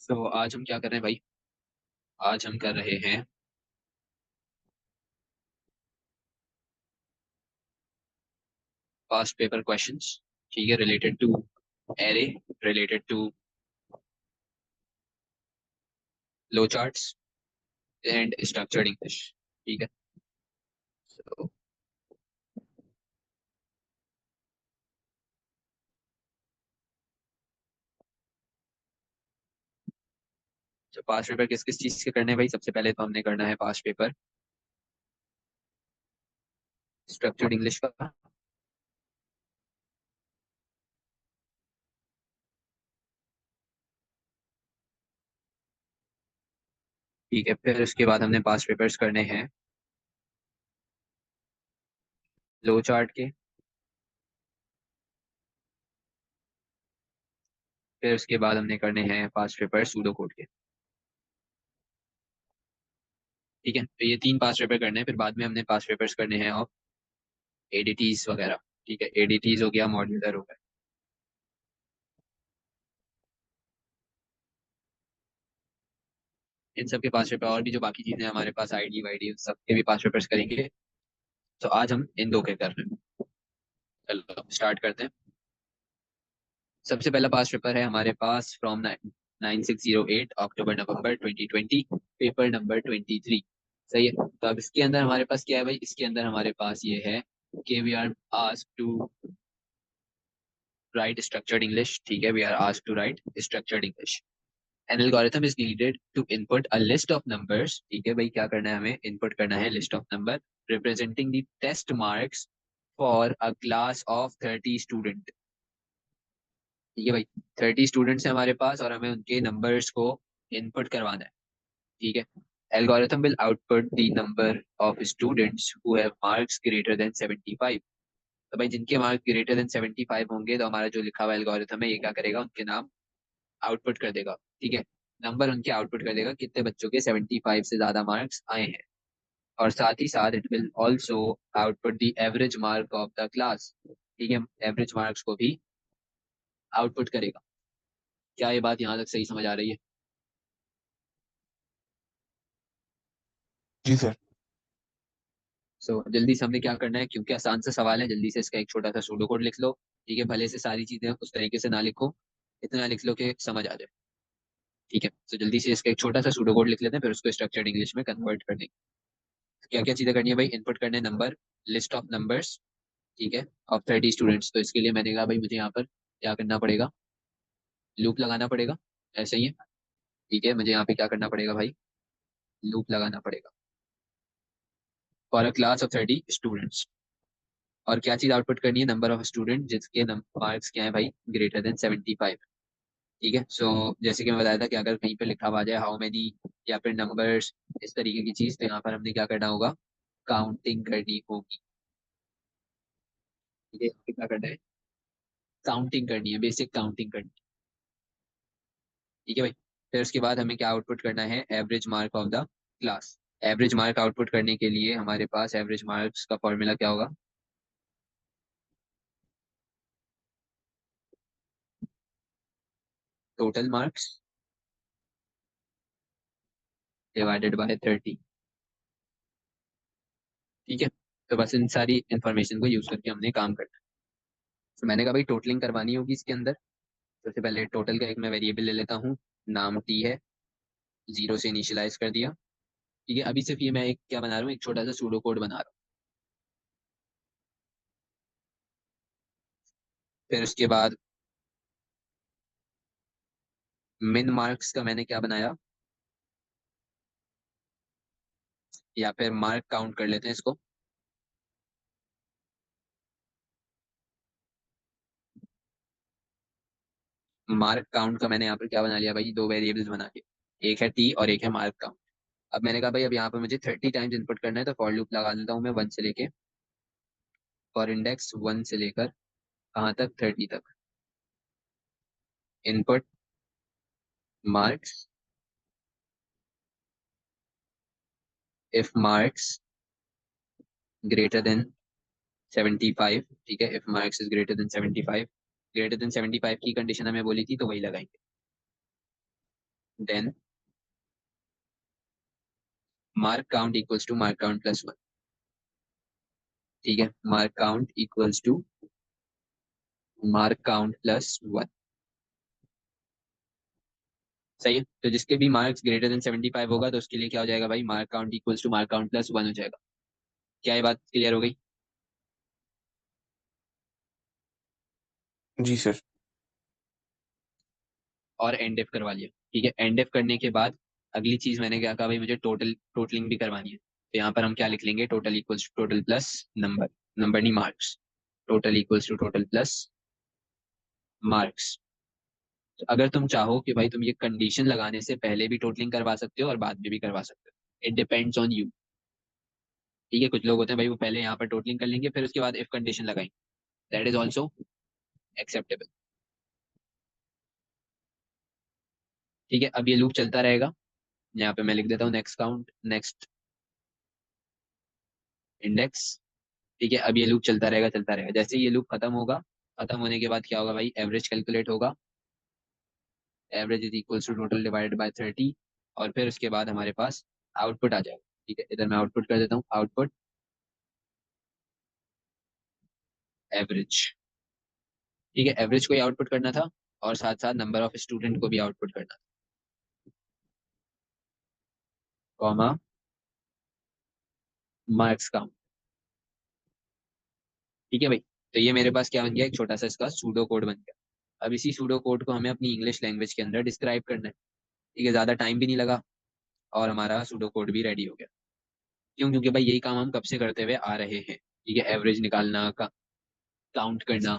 तो आज हम क्या कर रहे हैं भाई। आज हम कर रहे हैं पास्ट पेपर क्वेश्चंस। ठीक है, related to array, related to flow charts and structured English. ठीक है। तो पास्ट पेपर किस किस चीज के करने हैं भाई। सबसे पहले तो हमने करना है पास्ट पेपर स्ट्रक्चर्ड इंग्लिश का। ठीक है, फिर उसके बाद हमने पास्ट पेपर्स करने हैं लो चार्ट के। फिर उसके बाद हमने करने हैं पास्ट पेपर सूडो कोड के। ठीक है, तो ये तीन पास्ट पेपर करने हैं। फिर बाद में हमने पास्ट पेपर्स करने हैं ऑफ एडीटीज वगैरह। ठीक है, एडीटीज हो गया, मॉड्यूलर हो गया। इन सब के पास पेपर और भी जो बाकी चीजें हमारे पास आईडी वाईडी सबके भी पास पेपर्स करेंगे। तो आज हम इन दो के कर रहे हैं। चलो स्टार्ट करते हैं। सबसे पहला पास पेपर है हमारे पास from 9608 October November 2020, paper number 23। सही है। तो अब इसके अंदर हमारे पास क्या है भाई। इसके अंदर हमारे पास ये है कि we are asked to write structured English. ठीक है, we are asked to write structured English. An algorithm is needed to input a list of numbers। ठीक है भाई, क्या करना है हमें, इनपुट करना है list of number representing the test marks for a class of 30 student. ठीक है भाई, 30 स्टूडेंट्स हैं हमारे पास और हमें उनके नंबर्स को इनपुट करवाना है। ठीक है। Algorithm will output the number of students who have marks greater than 75। तो भाई जिनके मार्क्स ग्रेटर देन 75 होंगे तो हमारा जो लिखा हुआ एल्गोरिथम है ये क्या करेगा, उनके नाम आउटपुट कर देगा। ठीक है, नंबर उनके आउटपुट कर देगा कितने बच्चों के 75 से ज्यादा मार्क्स आए हैं। और साथ ही साथ it will also output the average mark of the class. ठीक है, एवरेज मार्क्स को भी आउटपुट करेगा। क्या ये बात यहाँ तक सही समझ आ रही है। जी सर। जल्दी से हमने क्या करना है, क्योंकि आसान सा सवाल है, जल्दी से इसका एक छोटा सा सूडो कोड लिख लो। ठीक है, भले से सारी चीजें उस तरीके से ना लिखो, इतना लिख लो कि समझ आ जाए। ठीक है, तो जल्दी से इसका एक छोटा सा सूडो कोड लिख लेते हैं, फिर उसको स्ट्रक्चर्ड इंग्लिश में कन्वर्ट कर देंगे। क्या क्या चीजें करनी है भाई, इनपुट करने नंबर, लिस्ट ऑफ नंबर्स। ठीक है, ऑफ 30 स्टूडेंट्स। तो इसके लिए मैंने कहा भाई मुझे यहाँ पर क्या करना पड़ेगा, लूप लगाना पड़ेगा। ऐसे ही है। ठीक है, मुझे यहाँ पे क्या करना पड़ेगा भाई, लूप लगाना पड़ेगा for a class of 30 students. और क्या चीज आउटपुट करनी है, नंबर ऑफ स्टूडेंट जिसके मार्क्स क्या है भाई, ग्रेटर देन 75। ठीक है, जैसे कि मैं बताया था कि अगर कहीं पे लिखा हुआ आ जाए हाउ मेनी या फिर नंबर्स, इस तरीके की चीज, तो यहाँ पर हमने क्या करना होगा, काउंटिंग करनी होगी। ठीक है, यहाँ पे क्या करना है, काउंटिंग करनी है, बेसिक काउंटिंग करनी है। ठीक है भाई, फिर उसके बाद हमें क्या आउटपुट करना है, average mark of the class. Average mark output करने के लिए हमारे पास एवरेज मार्क्स का फॉर्मूला क्या होगा, टोटल मार्क्स डिवाइडेड बाय 30। ठीक है, तो बस इन सारी इंफॉर्मेशन को यूज करके हमने काम करना है। तो मैंने कहा भाई टोटलिंग करवानी होगी इसके अंदर। सबसे पहले टोटल का एक मैं वेरिएबल ले लेता हूँ, नाम टी है, जीरो से इनिशियलाइज कर दिया। ठीक है, अभी सिर्फ ये मैं एक क्या बना रहा हूँ, एक छोटा सा सूडो कोड बना रहा हूँ। फिर उसके बाद मिन मार्क्स का मैंने क्या बनाया, या फिर मार्क काउंट कर लेते हैं इसको। मार्क काउंट का मैंने यहाँ पर क्या बना लिया भाई, दो वेरिएबल्स बना के, एक है टी और एक है मार्क काउंट। अब मैंने कहा भाई अब यहाँ पर मुझे 30 टाइम्स इनपुट करना है, तो फॉर लूप लगा देता हूँ मैं 1 से लेके, फॉर इंडेक्स 1 से लेकर कहाँ तक, 30 तक। Input marks, if marks greater than 75। ठीक है, if marks is greater than 75, greater than 75 की कंडीशन हमें बोली थी तो वही लगाएंगे। Then mark count equals to mark count plus one. ठीक है, mark count equals to mark count plus one. सही है, तो जिसके भी मार्क्स ग्रेटर देन 75 होगा तो उसके लिए क्या हो जाएगा भाई, mark count equals to mark count plus one हो जाएगा। क्या ये बात क्लियर हो गई? जी सर। और एंड एफ करवा लिया। ठीक है, एंड एफ करने के बाद अगली चीज मैंने क्या कहा भाई, मुझे टोटलिंग भी करवानी है। तो यहाँ पर हम क्या लिख लेंगे, total equals to total plus number, number नहीं marks. Total equals to total plus marks. तो अगर तुम चाहो कि भाई तुम ये कंडीशन लगाने से पहले भी टोटलिंग करवा सकते हो और बाद में भी करवा सकते हो, इट डिपेंड्स ऑन यू। ठीक है, कुछ लोग होते हैं भाई वो पहले यहाँ पर टोटलिंग कर लेंगे फिर उसके बाद इफ कंडीशन लगाएंगे, दैट इज ऑल्सो एक्सेप्टेबल। ठीक है, अब ये लूप चलता रहेगा। यहाँ पे मैं लिख देता हूँ नेक्स्ट काउंट, नेक्स्ट इंडेक्स। ठीक है, अब ये लूप चलता रहेगा चलता रहेगा, जैसे ये लूप खत्म होगा, खत्म होने के बाद क्या होगा भाई, एवरेज कैलकुलेट होगा। Average is equals to total divided by 30, और फिर उसके बाद हमारे पास आउटपुट आ जाएगा। ठीक है, इधर मैं आउटपुट कर देता हूँ, आउटपुट एवरेज। ठीक है, एवरेज को ही आउटपुट करना था और साथ साथ नंबर ऑफ स्टूडेंट को भी आउटपुट करना था, कॉमा मार्क्स काउंट। ठीक है भाई, तो ये मेरे पास क्या बन गया, एक छोटा सा इसका सूडो कोड बन गया। अब इसी सूडो कोड को हमें अपनी इंग्लिश लैंग्वेज के अंदर डिस्क्राइब करना है। ठीक है, ज्यादा टाइम भी नहीं लगा और हमारा सूडो कोड भी रेडी हो गया। क्यों? क्योंकि भाई यही काम हम कब से करते हुए आ रहे हैं। ठीक है, एवरेज निकालना का, काउंट करना।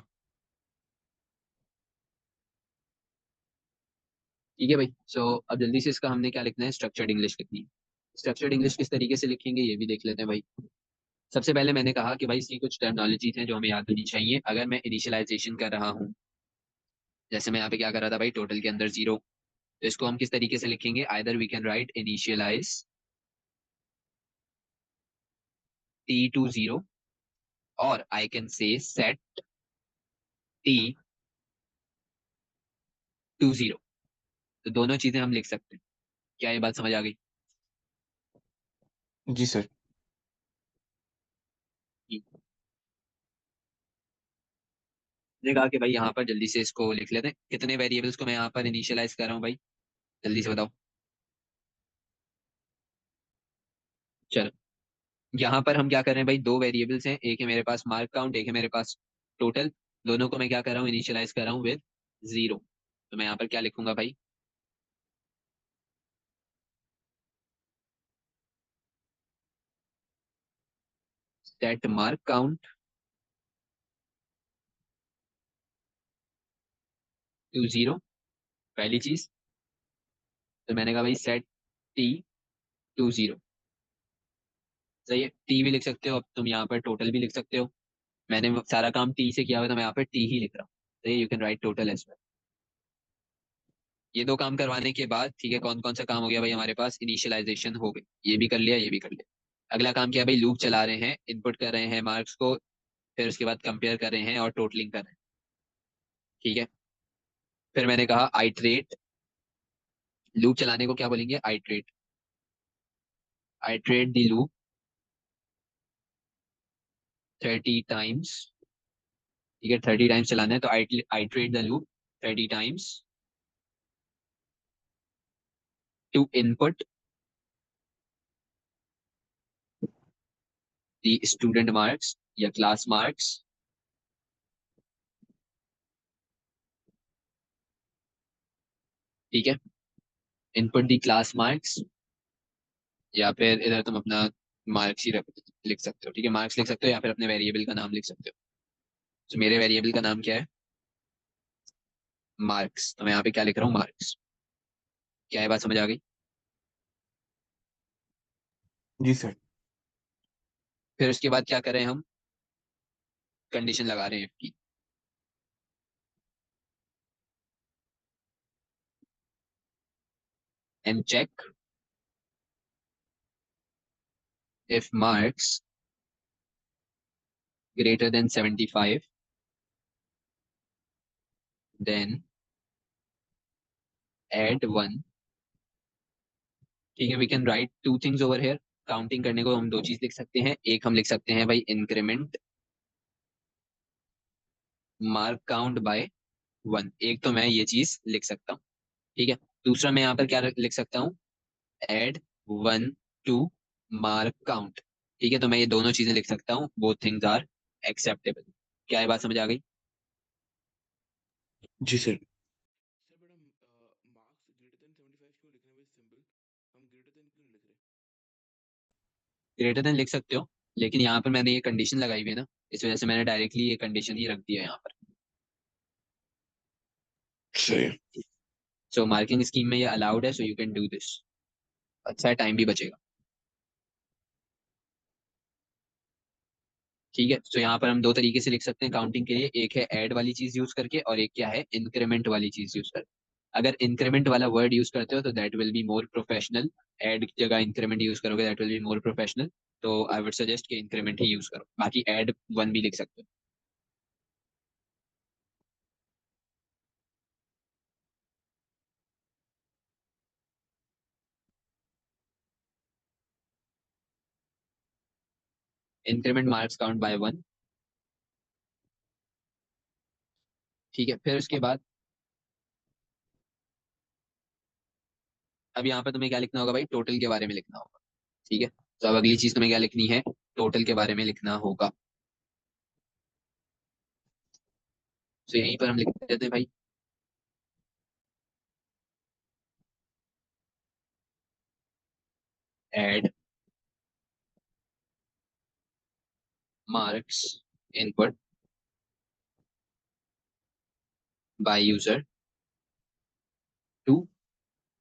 ठीक है भाई, सो अब जल्दी से इसका हमने क्या लिखना है, स्ट्रक्चर्ड इंग्लिश लिखनी है। स्ट्रक्चर्ड इंग्लिश किस तरीके से लिखेंगे ये भी देख लेते हैं भाई। सबसे पहले मैंने कहा कि भाई इसकी कुछ टर्मिनोलॉजीज हैं जो हमें याद होनी चाहिए अगर मैं इनिशियलाइजेशन कर रहा हूँ। जैसे मैं यहाँ पे क्या कर रहा था भाई, टोटल के अंदर जीरो, तो इसको हम किस तरीके से लिखेंगे, either we can write initialise T to zero, और I can say set T to zero. तो दोनों चीजें हम लिख सकते हैं। क्या ये बात समझ आ गई? जी सर। ने कहा कि भाई यहाँ पर जल्दी से इसको लिख लेते हैं, कितने वेरिएबल्स को मैं यहाँ पर इनिशियलाइज कर रहा हूँ भाई, जल्दी से बताओ। चलो, यहाँ पर हम क्या कर रहे हैं भाई, दो वेरिएबल्स हैं, एक है मेरे पास मार्क काउंट, एक है मेरे पास टोटल। दोनों को मैं क्या कर रहा हूँ, इनिशियलाइज कर रहा हूँ विद जीरो। तो मैं यहाँ पर क्या लिखूंगा भाई, set mark count to zero, पहली चीज। तो मैंने कहा भाई सेट टी टू जीरो। सही है, टी भी लिख सकते हो, अब तुम यहाँ पर टोटल भी लिख सकते हो। मैंने वो सारा काम टी से किया हुआ है, तो मैं यहाँ पर टी ही लिख रहा हूँ। सही है, you can write total as well. ये दो काम करवाने के बाद ठीक है, कौन कौन सा काम हो गया भाई हमारे पास, इनिशियलाइजेशन हो गई, ये भी कर लिया ये भी कर लिया। अगला काम क्या है भाई, लूप चला रहे हैं, इनपुट कर रहे हैं मार्क्स को, फिर उसके बाद कंपेयर कर रहे हैं और टोटलिंग कर रहे हैं। ठीक है, फिर मैंने कहा आइट्रेट, लूप चलाने को क्या बोलेंगे, iterate. Iterate the loop 30 times. ठीक है, 30 टाइम्स चलाना है, तो iterate the loop 30 times to input the student marks या क्लास मार्क्स। ठीक है, इनपुट द क्लास मार्क्स, या फिर इधर तुम अपना मार्क्स ही लिख सकते हो। ठीक है, मार्क्स लिख सकते हो या फिर अपने वेरिएबल का नाम लिख सकते हो। तो मेरे वेरिएबल का नाम क्या है, मार्क्स, तो मैं यहाँ पे क्या लिख रहा हूँ, मार्क्स। क्या ये बात समझ आ गई? जी सर। फिर उसके बाद क्या करें हम, कंडीशन लगा रहे हैं कि and check if marks greater than 75, then add 1 ठीक है, we can write two things over here. Counting करने को हम दो चीज लिख सकते हैं, एक हम लिख सकते हैं भाई इंक्रीमेंट मार्क काउंट बाय 1, एक तो मैं ये चीज लिख सकता हूँ। ठीक है, दूसरा मैं यहाँ पर क्या लिख सकता हूँ, एड 1 टू मार्क काउंट। ठीक है, तो मैं ये दोनों चीजें लिख सकता हूँ, बोथ थिंग्स आर एक्सेप्टेबल। क्या ये बात समझ आ गई? जी सर। सर बट हम मार्क्स ग्रेटर देन 75 क्यों लिख रहे हैं विद सिंबल? हम ग्रेटर देन क्यों नहीं लिख रहे? ग्रेटर देन लिख सकते हो, लेकिन यहाँ पर मैंने ये कंडीशन लगाई हुई है ना, इस वजह से मैंने डायरेक्टली ये कंडीशन ही रख दिया है यहाँ पर। सही। सो मार्किंग स्कीम में ये अलाउड है, so you can do this. अच्छा है, टाइम भी बचेगा। ठीक है, तो यहाँ पर हम दो तरीके से लिख सकते हैं काउंटिंग के लिए, एक है ऐड वाली चीज यूज करके और एक क्या है, इंक्रीमेंट वाली चीज यूज करके। अगर इंक्रीमेंट वाला वर्ड यूज करते हो तो that will be more professional. Add की जगह इंक्रीमेंट यूज करोगे that will be more professional. तो आई वुड सजेस्ट कि इंक्रीमेंट ही यूज करो, बाकी ऐड 1 भी लिख सकते हो। Increment marks count by 1। ठीक है, फिर उसके बाद अब यहाँ पर तुम्हें क्या लिखना होगा भाई, टोटल के बारे में लिखना होगा। ठीक है, तो अब अगली चीज तुम्हें क्या लिखनी है, टोटल के बारे में लिखना होगा। तो यहीं पर हम लिख देते हैं भाई, add marks input by user to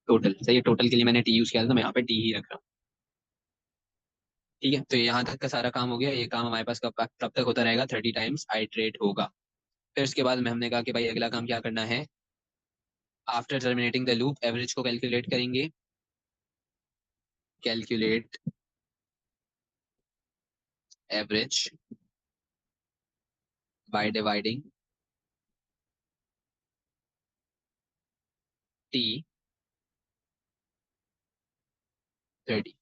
total. सही है, टोटल के लिए मैंने टी यूज किया था तो मैं यहाँ पे टी ही रख रहा हूँ। ठीक है, तो यहाँ तक का सारा काम हो गया, ये काम हमारे पास कब तक होता रहेगा, 30 टाइम्स आइट्रेट होगा। फिर उसके बाद में हमने कहा कि भाई अगला काम क्या करना है, after terminating the loop average को कैलकुलेट करेंगे। Calculate average by dividing T 30।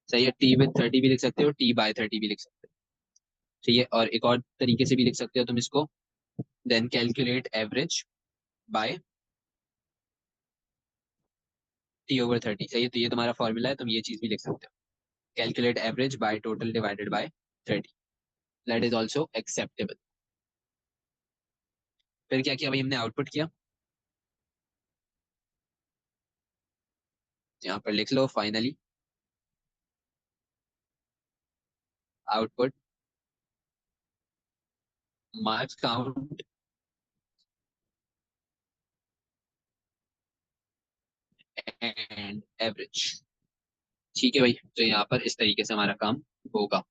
सही है, टी विद 30 भी लिख सकते हो, टी बाय 30 भी लिख सकते हो। ठीक है, और एक और तरीके से भी लिख सकते हो तुम इसको, then calculate average by T over 30। सही है, तो ये तुम्हारा फॉर्मूला है, तुम ये चीज भी लिख सकते हो, calculate average by total divided by 30। That is also acceptable. फिर क्या किया भाई हमने, आउटपुट किया। यहाँ पर लिख लो finally output marks count and average. ठीक है भाई, तो यहाँ पर इस तरीके से हमारा काम होगा।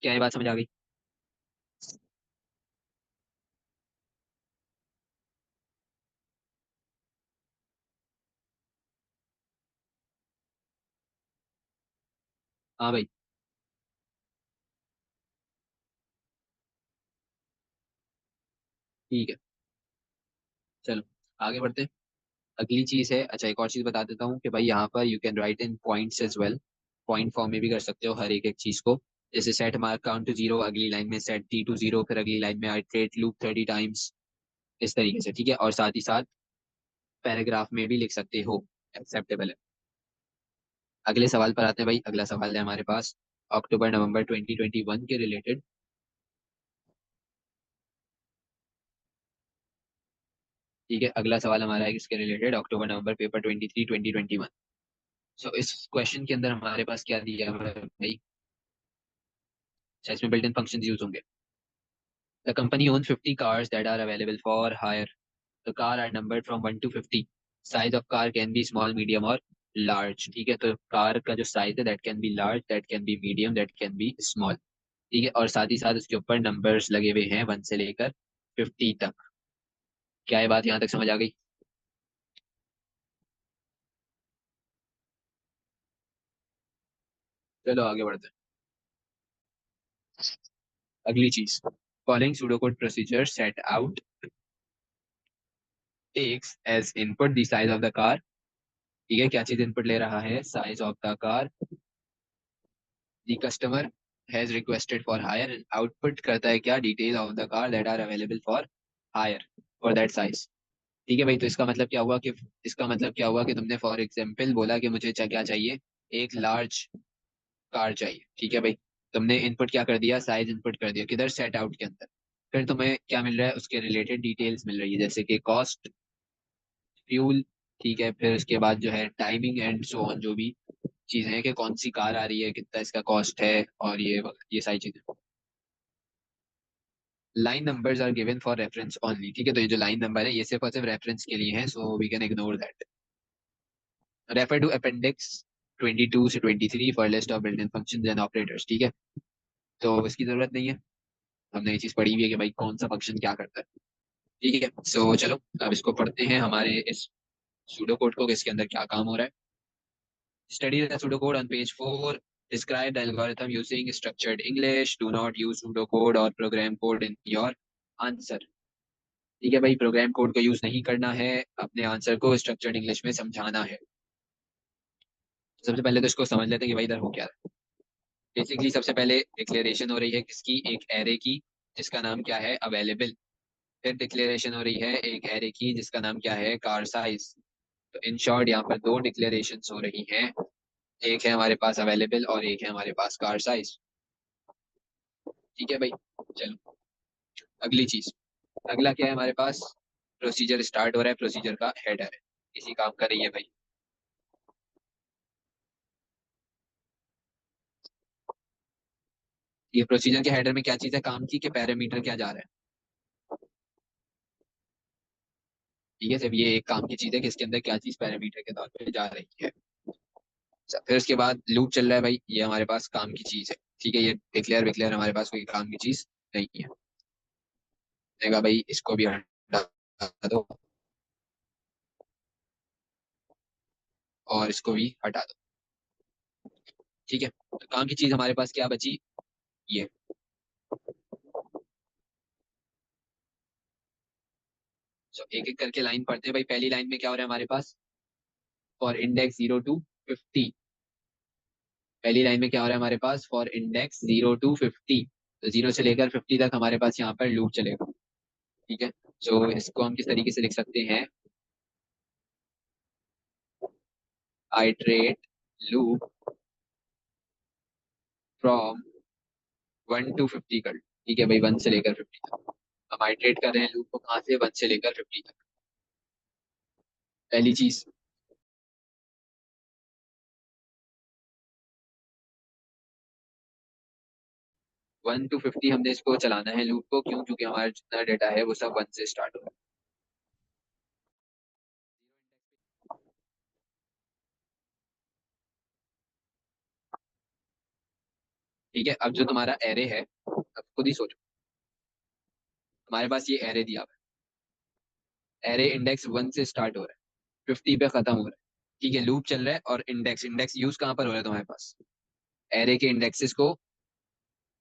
क्या ये बात समझ आ गई? हाँ भाई। ठीक है, चलो आगे बढ़ते हैं। अगली चीज है, अच्छा एक और चीज बता देता हूँ कि भाई यहाँ पर you can write in points as well. Point form में भी कर सकते हो हर एक एक चीज को। जैसे सेट मार्क काउंट टू 0, अगली लाइन में सेट टी टू 0, फिर अगली लाइन में आइट्रेट लूप 30 टाइम्स। इस तरीके से, ठीक है, और साथ ही साथ पैराग्राफ में भी लिख सकते हो, एक्सेप्टेबल है। अगले सवाल पर आते हैं भाई, अगला सवाल है हमारे पास अक्टूबर नवंबर 2021 के रिलेटेड। ठीक है, अगला सवाल हमारा है किसके रिलेटेड, अक्टूबर नवंबर पेपर 23 2021। सो इस क्वेश्चन के अंदर हमारे पास क्या दिया हुआ है भाई, अच्छा, इसमें बिल्ट इन फंक्शन यूज होंगे। The company own 50 cars that are available for hire. The car are numbered from 1 to 50. Size of car can be small, medium और large। ठीक है, तो कार का जो साइज है that can be large, that can be medium, that can be small. ठीक है, और साथ ही साथ उसके ऊपर नंबर्स लगे हुए हैं 1 से लेकर 50 तक। क्या ये बात यहाँ तक समझ आ गई? चलो आगे बढ़ते हैं। अगली चीज, Following pseudocode procedure set out takes as input the size of the car. ठीक है, क्या चीज इनपुट ले रहा है? Size of the car. The customer has requested for hire and output करता है क्या? Detail of the car that are available for hire for that size. ठीक है भाई, तो इसका मतलब क्या हुआ कि तुमने फॉर एग्जाम्पल बोला कि मुझे क्या चाहिए? एक लार्ज कार चाहिए. ठीक है भाई, तुमने इनपुट क्या कर दिया? साइज इनपुट कर दिया. किधर? सेट आउट के अंदर. फिर तुम्हें क्या मिल रहा है? उसके रिलेटेड डिटेल्स मिल रही है, जैसे कि कॉस्ट, फ्यूल. ठीक है, फिर उसके बाद जो है टाइमिंग एंड सो ऑन, जो भी चीजें हैं कि कौन सी कार आ रही है, कितना इसका कॉस्ट है, और ये सारी चीजें. Line numbers are given for reference only. ठीक है, तो ये जो लाइन नंबर है ये सिर्फ और सिर्फ रेफरेंस के लिए है, so we can ignore that. Refer to appendix 22 से 23 for list of built in functions and operators. ठीक है, तो इसकी जरूरत नहीं है, हमने ये चीज पढ़ी हुई है कि भाई कौन सा फंक्शन क्या करता है. ठीक है, सो चलो अब इसको पढ़ते हैं, हमारे इस सूडो कोड को, इसके अंदर क्या काम हो रहा है. Study the pseudo code on page 4. Describe the algorithm using structured English. Do not use pseudocode or program code in your answer. ठीक है भाई, प्रोग्राम कोड को यूज नहीं करना है, अपने आंसर को स्ट्रक्चर्ड इंग्लिश में समझाना है. सबसे पहले तो इसको समझ लेते हैं कि भाई इधर हो क्या रहा है. बेसिकली सबसे पहले डिक्लेरेशन हो रही है किसकी? एक एरे की, जिसका नाम क्या है? अवेलेबल. फिर डिक्लेरेशन हो रही है एक एरे की जिसका नाम क्या है? Car size. तो इन शॉर्ट यहाँ पर दो डिक्लेरेशन हो रही हैं. एक है हमारे पास अवेलेबल और एक है हमारे पास कार साइज. ठीक है भाई, चलो अगली चीज. अगला क्या है हमारे पास? प्रोसीजर स्टार्ट हो रहा है, प्रोसीजर का हेडर है, इसी काम का रही है भाई. ये प्रोसीजर के हेडर में क्या चीज है काम की? के पैरामीटर क्या जा रहा है. ठीक है, सिर्फ ये एक काम की चीज है कि इसके अंदर क्या चीज पैरामीटर के तौर पे जा रही है. अच्छा, फिर उसके बाद लूप चल रहा है भाई, ये हमारे पास काम की चीज है. ठीक है, ये डिक्लेयर विक्लेयर हमारे पास कोई काम की चीज नहीं है. देगा भाई, इसको भी हटा दो और इसको भी हटा दो. ठीक है, तो काम की चीज हमारे पास क्या बची? ये. सो एक एक करके लाइन पढ़ते हैं भाई. पहली लाइन में क्या हो रहा है हमारे पास? For index 0 to 50. पहली लाइन में क्या हो रहा है हमारे पास? For index 0 to 50. तो 0 से लेकर 50 तक हमारे पास यहाँ पर लूप चलेगा. ठीक है, सो इसको हम किस तरीके से लिख सकते हैं? आइट्रेट लूप फ्रॉम 1 to 50 कर. ठीक है भाई, 1 से लेकर 50 तक हम आइट्रेट कर रहे हैं लूप को. कहाँ से? 1 से लेकर 50 तक. पहली चीज. 1 to 50 हमने इसको चलाना है लूप को. क्यों? क्योंकि हमारा जितना डेटा है वो सब 1 से स्टार्ट हो रहा है. ठीक है, अब जो तुम्हारा एरे है, अब खुद ही सोचो. हमारे पास ये एरे दिया हुआ है. एरे इंडेक्स 1 से स्टार्ट हो रहा है, 50 पे खत्म हो रहा है. ठीक है, लूप चल रहा है और इंडेक्स इंडेक्स यूज कहाँ पर हो रहा है तुम्हारे पास? एरे के इंडेक्सेस को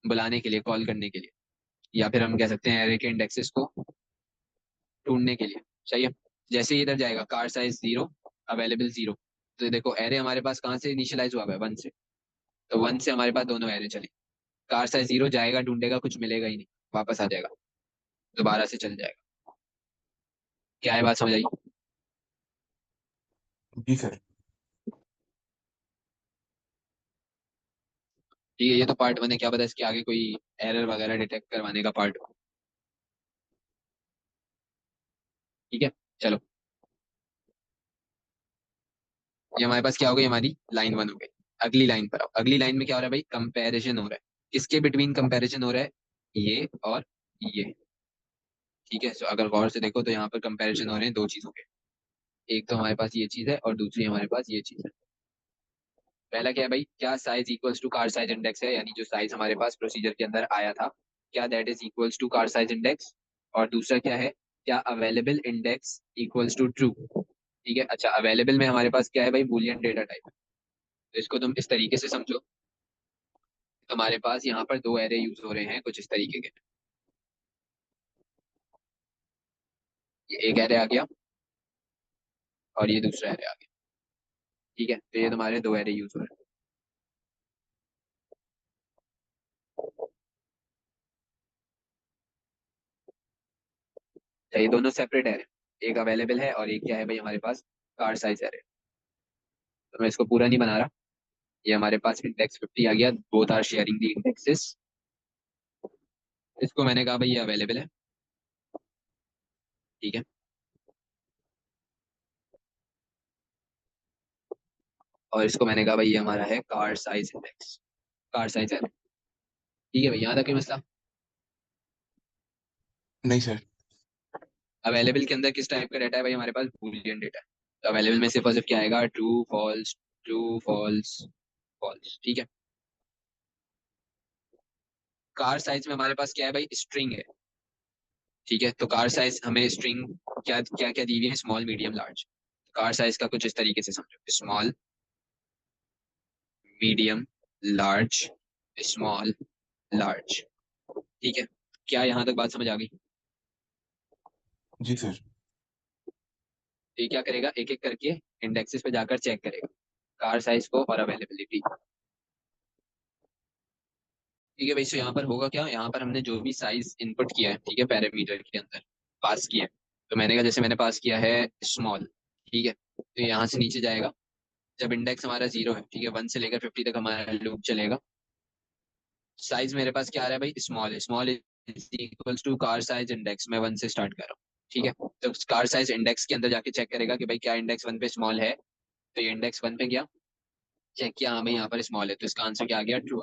बुलाने के लिए, कॉल करने के लिए, या फिर हम कह सकते हैं एरे के इंडेक्सेस को ढूंढने के लिए. सही है. जैसे ही इधर जाएगा कार साइज 0, अवेलेबल 0. तो देखो एरे हमारे पास कहाँ से इनिशियलाइज हुआ है? 1 से. तो 1 से हमारे पास दोनों एरे चले. कार साइज 0 जाएगा, ढूंढेगा, कुछ मिलेगा ही नहीं, वापस आ जाएगा, दोबारा से चल जाएगा. क्या है बात? समझ आई? जी सर। ठीक है, ये तो पार्ट 1 है. क्या पता इसके आगे कोई एरर वगैरह डिटेक्ट करवाने का पार्ट हो. ठीक है, चलो. ये हमारे पास क्या हो गई? हमारी लाइन 1 हो गई. अगली लाइन पर आओ. अगली लाइन में क्या हो रहा है भाई? कंपैरिजन हो रहा है. किसके बिटवीन कंपैरिजन हो रहा है? ये और ये. ठीक है, तो अगर गौर से देखो तो यहाँ पर कंपैरिजन हो रहे हैं दो चीजों के. एक तो हमारे पास ये चीज है और दूसरी हमारे पास ये चीज है. पहला क्या है भाई? क्या size equals to car size index है, यानी जो साइज हमारे पास प्रोसीजर के अंदर आया था, क्या that is equals to car size index? और दूसरा क्या है? क्या available index equals to true? ठीक है, अच्छा अवेलेबल में हमारे पास क्या है भाई? Boolean data type. तो इसको तुम इस तरीके से समझो. तुम्हारे पास यहाँ पर दो एरे यूज हो रहे हैं कुछ इस तरीके के. ये एक एरे आ गया और ये दूसरा एरे आ गया। ठीक है, तो ये तुम्हारे दो एरे यूज हो रहे हैं। ये दोनों सेपरेट एरे, एक अवेलेबल है और एक क्या है भाई हमारे पास, कार साइज एरे। तो मैं इसको पूरा नहीं बना रहा। ये हमारे पास इंडेक्स 50 आ गया, both are sharing the indexes. इसको मैंने कहा भाई ये अवेलेबल है। ठीक है, और इसको मैंने कहा भाई ये हमारा है car size index, car size array. ठीक है भाई, यहाँ तक ये मसला। नहीं सर। अवेलेबल के अंदर किस टाइप का डाटा है भाई हमारे पास, बूलियन डेटा है। तो अवेलेबल में सिर्फ और सिर्फ क्या आएगा, true false, true false, false. ठीक है। कार साइज में हमारे पास क्या है भाई, स्ट्रिंग है। ठीक है, तो कार साइज हमें स्ट्रिंग क्या क्या क्या दी हुई है, small medium large. Car size का कुछ इस तरीके से समझो, small, medium, large, small, large. ठीक है, क्या यहाँ तक बात समझ आ गई? जी सर। तो ये क्या करेगा, एक एक करके इंडेक्सेस पे जाकर चेक करेगा कार साइज को और अवेलेबिलिटी। ठीक है भाई, सो यहाँ पर होगा क्या, यहाँ पर हमने जो भी साइज इनपुट किया है, ठीक है, पैरामीटर के अंदर पास किया है। तो मैंने कहा जैसे मैंने पास किया है स्मॉल। ठीक है, तो यहाँ से नीचे जाएगा। जब इंडेक्स हमारा 0 है, ठीक है, 1 से लेकर 50 तक हमारा लूप चलेगा। साइज मेरे पास क्या आ रहा है भाई, स्मॉल है। Small is equals to car size index, मैं 1 से स्टार्ट कर रहा हूँ। ठीक है, तो कार साइज इंडेक्स के अंदर जाके चेक करेगा कि भाई क्या इंडेक्स 1 पे स्मॉल है। तो ये इंडेक्स 1 पे गया, चेक किया, हाँ भाई यहाँ पर स्मॉल है, तो इसका आंसर क्या आ गया, ट्रू।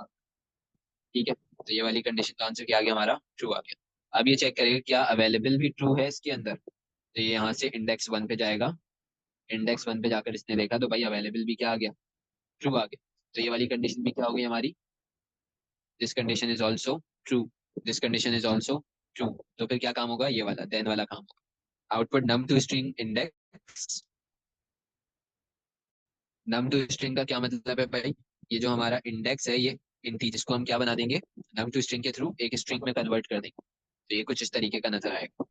ठीक है, तो ये वाली कंडीशन का आंसर क्या आ गया हमारा, ट्रू आ गया। अब ये चेक करेगा क्या अवेलेबल भी ट्रू है इसके अंदर। तो ये यहाँ से इंडेक्स 1 पे जाएगा। इंडेक्स 1 पे जाकर इसने देखा तो भाई अवेलेबल भी क्या आ गया, ट्रू आ गया। तो ये वाली कंडीशन भी क्या हो गई हमारी, this condition is also true, this condition is also true. तो फिर क्या काम होगा, ये वाला देन वाला काम होगा। Output num to string index. Num to string का क्या मतलब है भाई, ये जो हमारा इंडेक्स है ये इंटीजर्स को हम क्या बना देंगे, नम टू स्ट्रिंग के थ्रू एक स्ट्रिंग में कन्वर्ट कर देंगे। तो ये कुछ इस तरीके का नजर आएगा।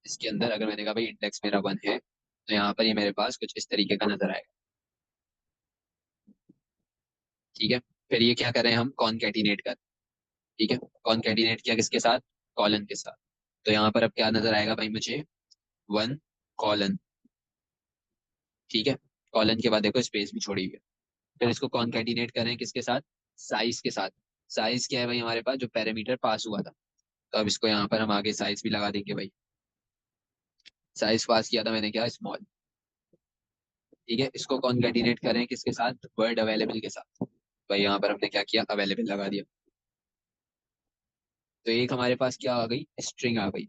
इसके अंदर अगर मैंने कहा भाई इंडेक्स मेरा 1 है, तो यहाँ पर ये मेरे पास कुछ इस तरीके का नजर आएगा। ठीक है, फिर ये क्या करें हम, कॉनकैटिनेट कर। ठीक है, कॉनकैटिनेट किया किसके साथ, कॉलन के साथ। तो यहाँ पर अब क्या नजर आएगा भाई मुझे, 1 कॉलन। ठीक है, कॉलन के बाद देखो स्पेस भी छोड़ी हुई है। फिर इसको कॉनकैटिनेट करें किसके साथ, साइज के साथ। साइज क्या है भाई हमारे पास, जो पैरामीटर पास हुआ था। तो अब इसको यहाँ पर हम आगे साइज भी लगा देंगे भाई। साइज पास किया था मैंने, क्या, स्मॉल। ठीक है, इसको कॉनकैटिनेट करें किसके साथ, वर्ड अवेलेबल के साथ। भाई यहाँ पर हमने क्या किया, अवेलेबल लगा दिया। तो एक हमारे पास क्या आ गई, स्ट्रिंग आ गई,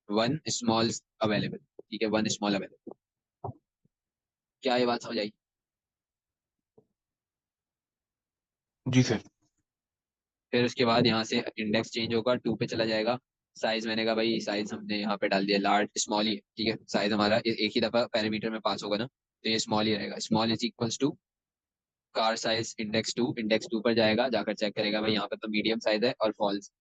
1 स्मॉल अवेलेबल। ठीक है, 1 स्मॉल अवेलेबल। क्या ये बात समझ आई? जी सर। फिर उसके बाद यहाँ से इंडेक्स चेंज होगा, 2 पे चला जाएगा। साइज मैंने कहा भाई साइज हमने यहाँ पे डाल दिया लार्ज, स्मॉल ही है। ठीक है, साइज हमारा एक ही दफा पैरामीटर में पास होगा ना, तो ये स्मॉल ही रहेगा। Small is equals to car size index 2। Index 2 पर जाएगा, जाकर चेक करेगा भाई यहाँ पर तो मीडियम साइज है और फॉल्स।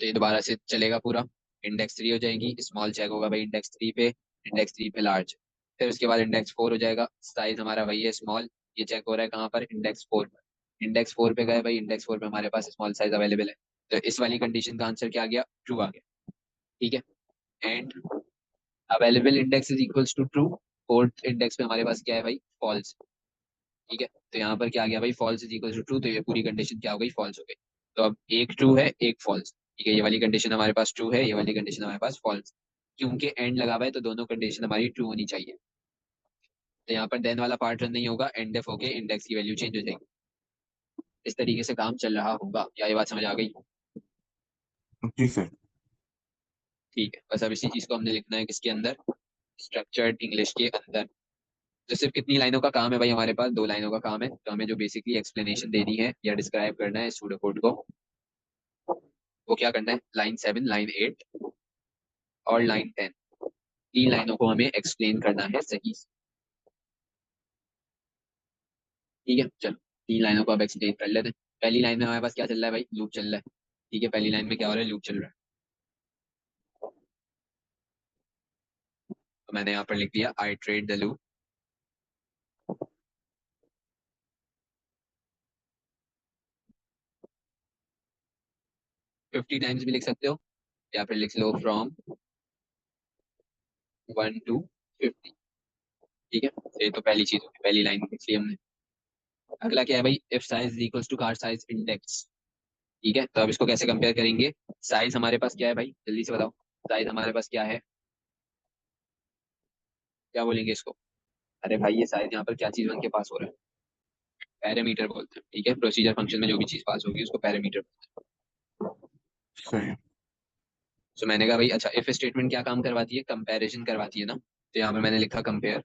तो ये दोबारा से चलेगा पूरा। इंडेक्स 3 हो जाएगी, स्मॉल चेक होगा भाई इंडेक्स 3 पे, इंडेक्स 3 पे लार्ज। फिर उसके बाद इंडेक्स 4 हो जाएगा, साइज हमारा वही है स्मॉल। ये चेक हो रहा है कहाँ पर, इंडेक्स 4 पर। इंडेक्स 4 पे गए भाई, इंडेक्स 4 पे हमारे पास स्मॉल साइज अवेलेबल है। तो इस वाली कंडीशन का आंसर क्या आ गया, ट्रू आ गया। ठीक है, and available index is equals to true. Fourth index पे हमारे पास क्या है भाई, फॉल्स। ठीक है, तो यहाँ पर क्या आ गया भाई, false is equals to true. तो ये पूरी कंडीशन क्या हो गई, फॉल्स हो गई। तो अब एक ट्रू है एक फॉल्स। ठीक है, ये वाली कंडीशन हमारे पास ट्रू है, ये वाली कंडीशन हमारे पास फॉल्स। क्योंकि एंड लगा हुआ है तो दोनों कंडीशन हमारी ट्रू होनी चाहिए। तो यहाँ पर देन वाला पार्ट रन नहीं होगा, एंड एफ होके इंडेक्स की वैल्यू चेंज हो जाएगी। इस तरीके से काम चल रहा होगा, क्या ये बात समझ आ गई? जी सर। ठीक है, बस अब इसी चीज को हमने लिखना है किसके अंदर, स्ट्रक्चर्ड इंग्लिश के अंदर। तो सिर्फ कितनी लाइनों का काम है भाई हमारे पास, 2 लाइनों का काम है। तो हमें जो बेसिकली एक्सप्लेनेशन देनी है या डिस्क्राइब करना है सूडो कोड को, वो क्या करना है, लाइन 7, लाइन 8 और लाइन 10। 3 लाइनों को हमें एक्सप्लेन करना है सही से। ठीक है, चलो 3 लाइनों को अब एक्सप्लेन कर लेते हैं। पहली लाइन में हमारे पास क्या चल रहा है भाई, लूप चल रहा है। ठीक है, पहली लाइन में क्या हो रहा है, लूप चल रहा है। तो मैंने यहाँ पर लिख दिया आई ट्रेड द लूप। 50 टाइम्स भी लिख सकते हो, या फिर लिख लो फ्रॉम 1 to 50। ठीक है, ये तो पहली चीज होगी, पहली लाइन लिख ली हमने। अगला क्या है भाई, if size is equals to car size index. ठीक है, तो अब इसको कैसे कंपेयर करेंगे। साइज हमारे पास क्या है भाई, जल्दी से बताओ। साइज हमारे पास क्या है, क्या बोलेंगे इसको। अरे भाई ये साइज यहाँ पर क्या चीज बन के पास हो रहा है, पैरामीटर बोलते हैं। ठीक है, प्रोसीजर फंक्शन में जो भी चीज पास होगी उसको पैरामीटर। सही। सो मैंने कहा भाई अच्छा, इफ स्टेटमेंट क्या काम करवाती है, कंपैरिजन करवाती है ना। तो यहाँ पर मैंने लिखा compare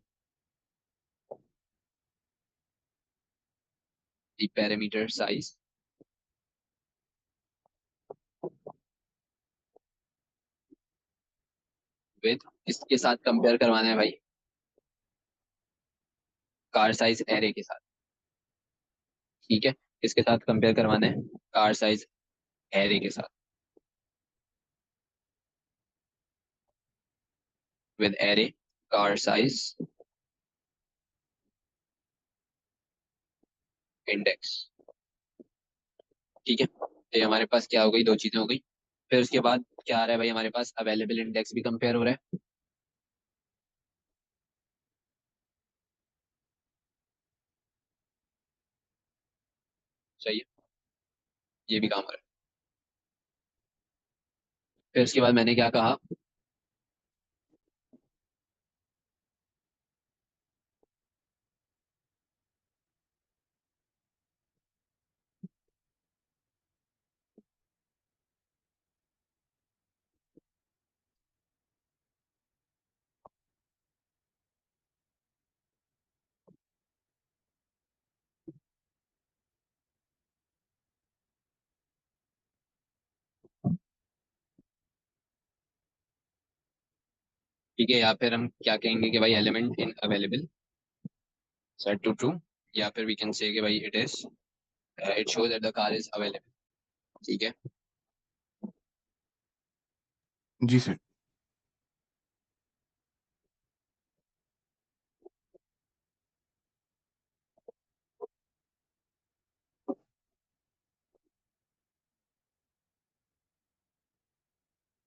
the parameter size with, इसके साथ कंपेयर करवाना है भाई कार साइज एरे के साथ। ठीक है, इसके साथ कंपेयर करवाना है कार साइज एरे के साथ, with array car size index. ठीक है, तो ये हमारे पास क्या हो गई, दो चीजें हो गई। फिर उसके बाद क्या आ रहा है भाई, हमारे पास अवेलेबल इंडेक्स भी कंपेयर हो रहा है। सही है, ये भी काम हो रहा है। फिर उसके बाद मैंने क्या कहा, ठीक है, या फिर हम क्या कहेंगे कि भाई element in available set to true, या फिर वी कैन से कि भाई it is, it shows that the car is available. ठीक है, जी सर।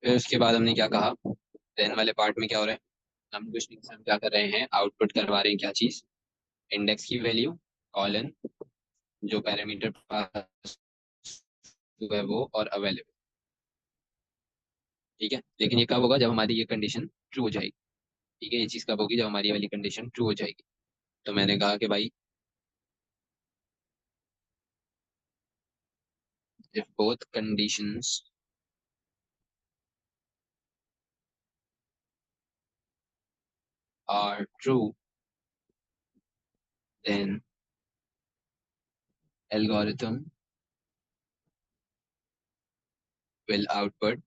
फिर उसके बाद हमने क्या कहा, देन वाले पार्ट में क्या हो रहा है, हम कुछ नहीं, हम क्या कर रहे हैं, आउटपुट करवा रहे हैं क्या चीज, इंडेक्स की वैल्यू कॉलन जो पैरामीटर पास हुआ है वो, और अवेलेबल। ठीक है, लेकिन ये कब होगा, जब हमारी ये कंडीशन ट्रू हो जाएगी। ठीक है, ये चीज कब होगी, जब हमारी ये वाली कंडीशन ट्रू हो जाएगी। तो मैंने कहा कि भाई if both conditions are true, then algorithm will output।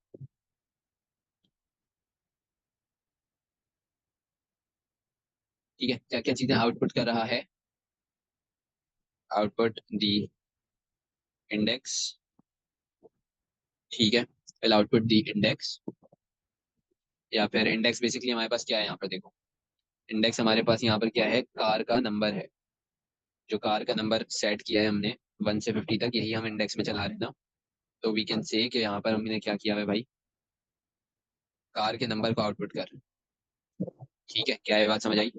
ठीक है, क्या क्या चीजें आउटपुट कर रहा है, आउटपुट द इंडेक्स। ठीक है, विल आउटपुट द इंडेक्स, या फिर इंडेक्स बेसिकली हमारे पास क्या है, यहाँ पर देखो, इंडेक्स हमारे पास यहाँ पर क्या है, कार का नंबर है। जो कार का नंबर सेट किया है हमने 1 से 50 तक, यही हम इंडेक्स में चला रहे हैं ना। तो वी कैन से कि यहाँ पर हमने क्या किया है भाई, कार के नंबर को आउटपुट कर रहे हैं। ठीक है, क्या ये बात समझ आई।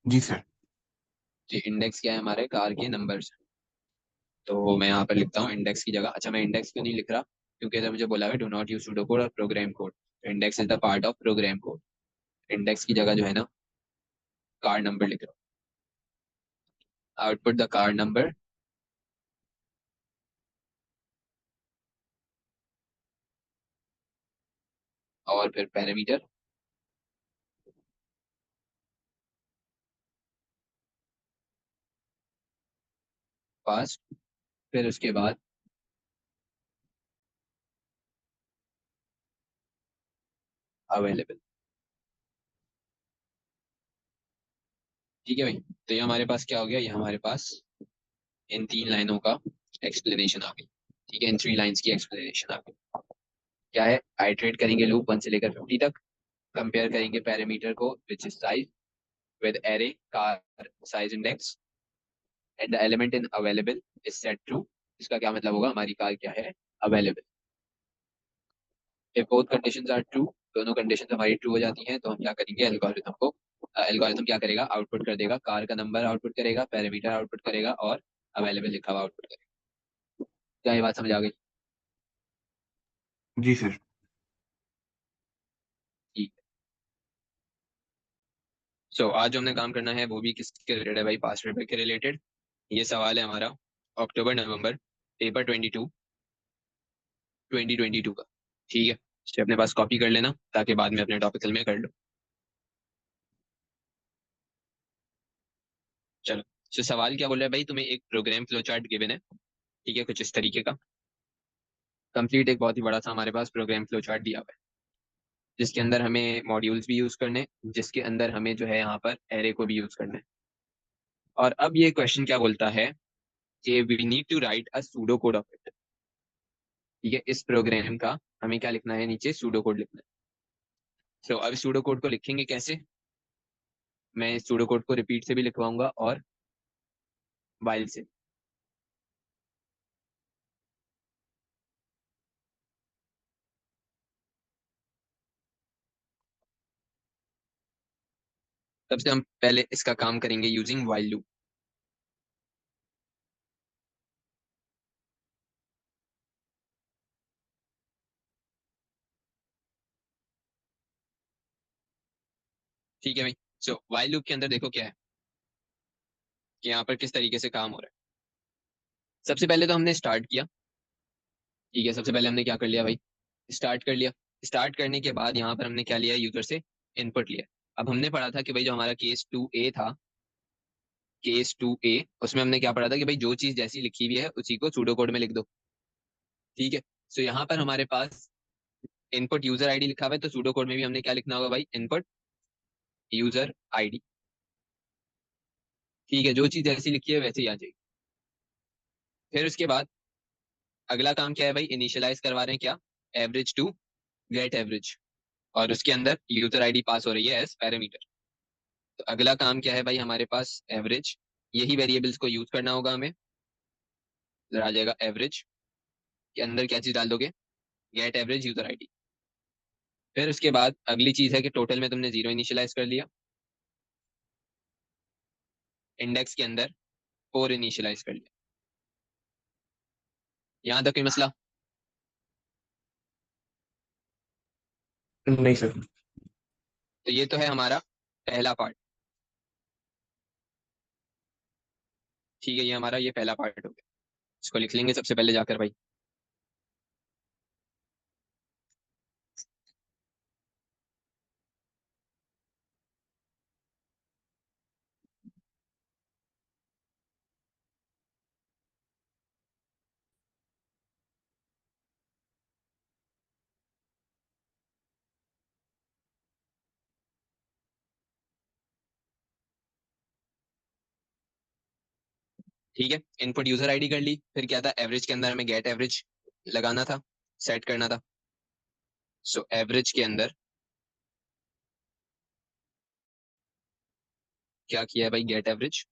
जी सर। जी, इंडेक्स क्या है, हमारे कार के नंबर। तो मैं यहाँ पर लिखता हूँ इंडेक्स की जगह, अच्छा मैं इंडेक्स क्यों नहीं लिख रहा, क्योंकि इधर मुझे बोला है do not use pseudo code और program code. Index is the part of program code. Index की जगह जो है ना, कार नंबर लिख रहा हूँ, आउटपुट द कार नंबर, और फिर पैरामीटर पास, फिर उसके बाद अवेलेबल। ठीक है भाई, तो ये हमारे पास क्या हो गया, ये हमारे पास इन 3 लाइनों का एक्सप्लेनेशन आ गई। ठीक है, इन 3 लाइंस की एक्सप्लेनेशन आपको क्या है, आइटरेट करेंगे लूप 1 से लेकर 50 तक, कंपेयर करेंगे पैरामीटर को which is size with array car size index and the element in available is set true. इसका क्या मतलब होगा, हमारी कार क्या है, available. If both conditions are true, दोनों कंडीशंस हमारी ट्रू हो जाती हैं, तो हम क्या करेंगे, एल्गोरिथम को एल्गोरिथम क्या करेगा, आउटपुट कर देगा, कार का नंबर आउटपुट करेगा, पैरामीटर आउटपुट करेगा और अवेलेबल लिखा हुआ आउटपुट करेगा। क्या ये बात समझ आ गई? जी सर। ठीक। सो आज जो हमने काम करना है वो भी किसके रिलेटेड है भाई, पास्ट पेपर के रिलेटेड। ये सवाल है हमारा अक्टूबर नवंबर पेपर 2022 का। ठीक है, इसे अपने पास कॉपी कर लेना ताकि बाद में अपने टॉपिकल में कर लो। चलो, तो सवाल क्या बोल रहा है भाई, तुम्हें एक प्रोग्राम फ्लो चार्ट गिवन है, ठीक है, कुछ इस तरीके का कंप्लीट, एक बहुत ही बड़ा सा हमारे पास प्रोग्राम फ्लो चार्ट दिया हुआ है, जिसके अंदर हमें मॉड्यूल्स भी यूज करने हैं, जिसके अंदर हमें जो है यहाँ पर एरे को भी यूज करना है। और अब ये क्वेश्चन क्या बोलता है कि we need to write a pseudo code of it. ठीक है, इस प्रोग्राम का हमें क्या लिखना है, नीचे सूडो कोड लिखना है। तो अब सूडो कोड को लिखेंगे कैसे, मैं इस सूडो कोड को रिपीट से भी लिखवाऊंगा और वाइल से। सबसे हम पहले इसका काम करेंगे यूजिंग वाइल लूप। ठीक है भाई। सो वाइल लूप के अंदर देखो क्या है कि यहाँ पर किस तरीके से काम हो रहा है। सबसे पहले तो हमने स्टार्ट किया। ठीक है, सबसे पहले हमने क्या कर लिया भाई, स्टार्ट कर लिया। स्टार्ट करने के बाद यहाँ पर हमने क्या लिया, यूजर से इनपुट लिया। अब हमने पढ़ा था कि भाई जो हमारा केस 2A था, केस 2A, उसमें हमने क्या पढ़ा था कि भाई जो चीज जैसी लिखी हुई है उसी को सूडो कोड में लिख दो। ठीक है, सो यहाँ पर हमारे पास इनपुट यूजर आईडी लिखा हुआ है, तो सूडो कोड में भी हमने क्या लिखना होगा भाई, इनपुट यूजर आईडी। ठीक है, जो चीज जैसी लिखी है वैसे ही आ जाएगी। फिर उसके बाद अगला काम क्या है भाई, इनिशियलाइज करवा रहे हैं क्या, एवरेज टू गेट एवरेज, और उसके अंदर यूजर आईडी पास हो रही है एज पैरामीटर। तो अगला काम क्या है भाई, हमारे पास एवरेज, यही वेरिएबल्स को यूज करना होगा हमें। इधर आ जाएगा एवरेज के अंदर क्या चीज डाल दोगे, गेट एवरेज यूजर आईडी। फिर उसके बाद अगली चीज है कि टोटल में तुमने 0 इनिशियलाइज कर लिया, इंडेक्स के अंदर 4 इनिशियलाइज कर लिया। यहाँ तक कोई मसला? नहीं सर। तो ये तो है हमारा पहला पार्ट। ठीक है, ये हमारा ये पहला पार्ट हो गया। इसको लिख लेंगे सबसे पहले जाकर भाई। ठीक है, इनपुट यूजर आईडी कर ली, फिर क्या था, एवरेज के अंदर हमें गेट एवरेज लगाना था, सेट करना था। सो एवरेज के अंदर क्या किया है भाई, गेट एवरेज,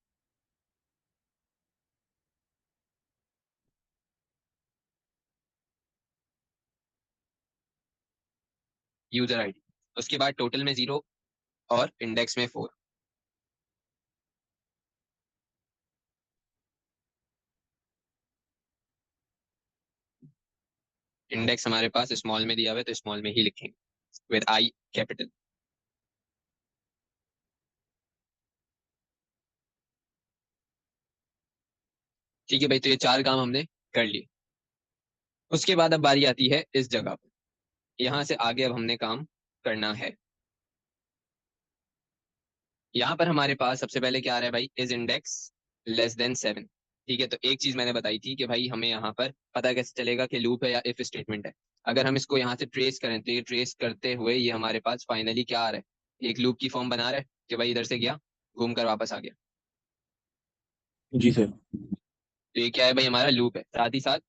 यूजर आईडी, उसके बाद टोटल में 0 और इंडेक्स में 4। इंडेक्स हमारे पास स्मॉल में दिया हुआ है तो स्मॉल में ही लिखेंगे विद आई कैपिटल। ठीक है भाई, तो ये 4 काम हमने कर लिए। उसके बाद अब बारी आती है इस जगह पर, यहाँ से आगे अब हमने काम करना है। यहाँ पर हमारे पास सबसे पहले क्या आ रहा है भाई, इज इंडेक्स लेस देन 7। ठीक है, तो एक चीज मैंने बताई थी कि भाई हमें यहाँ पर पता कैसे चलेगा कि लूप है या इफ स्टेटमेंट है। अगर हम इसको यहाँ से ट्रेस करें तो ये ट्रेस करते हुए ये हमारे पास फाइनली क्या आ रहा है, एक लूप की फॉर्म बना रहा है कि भाई इधर से गया, घूम कर वापस आ गया। जी सर। तो ये क्या है भाई, हमारा लूप है। साथ ही साथ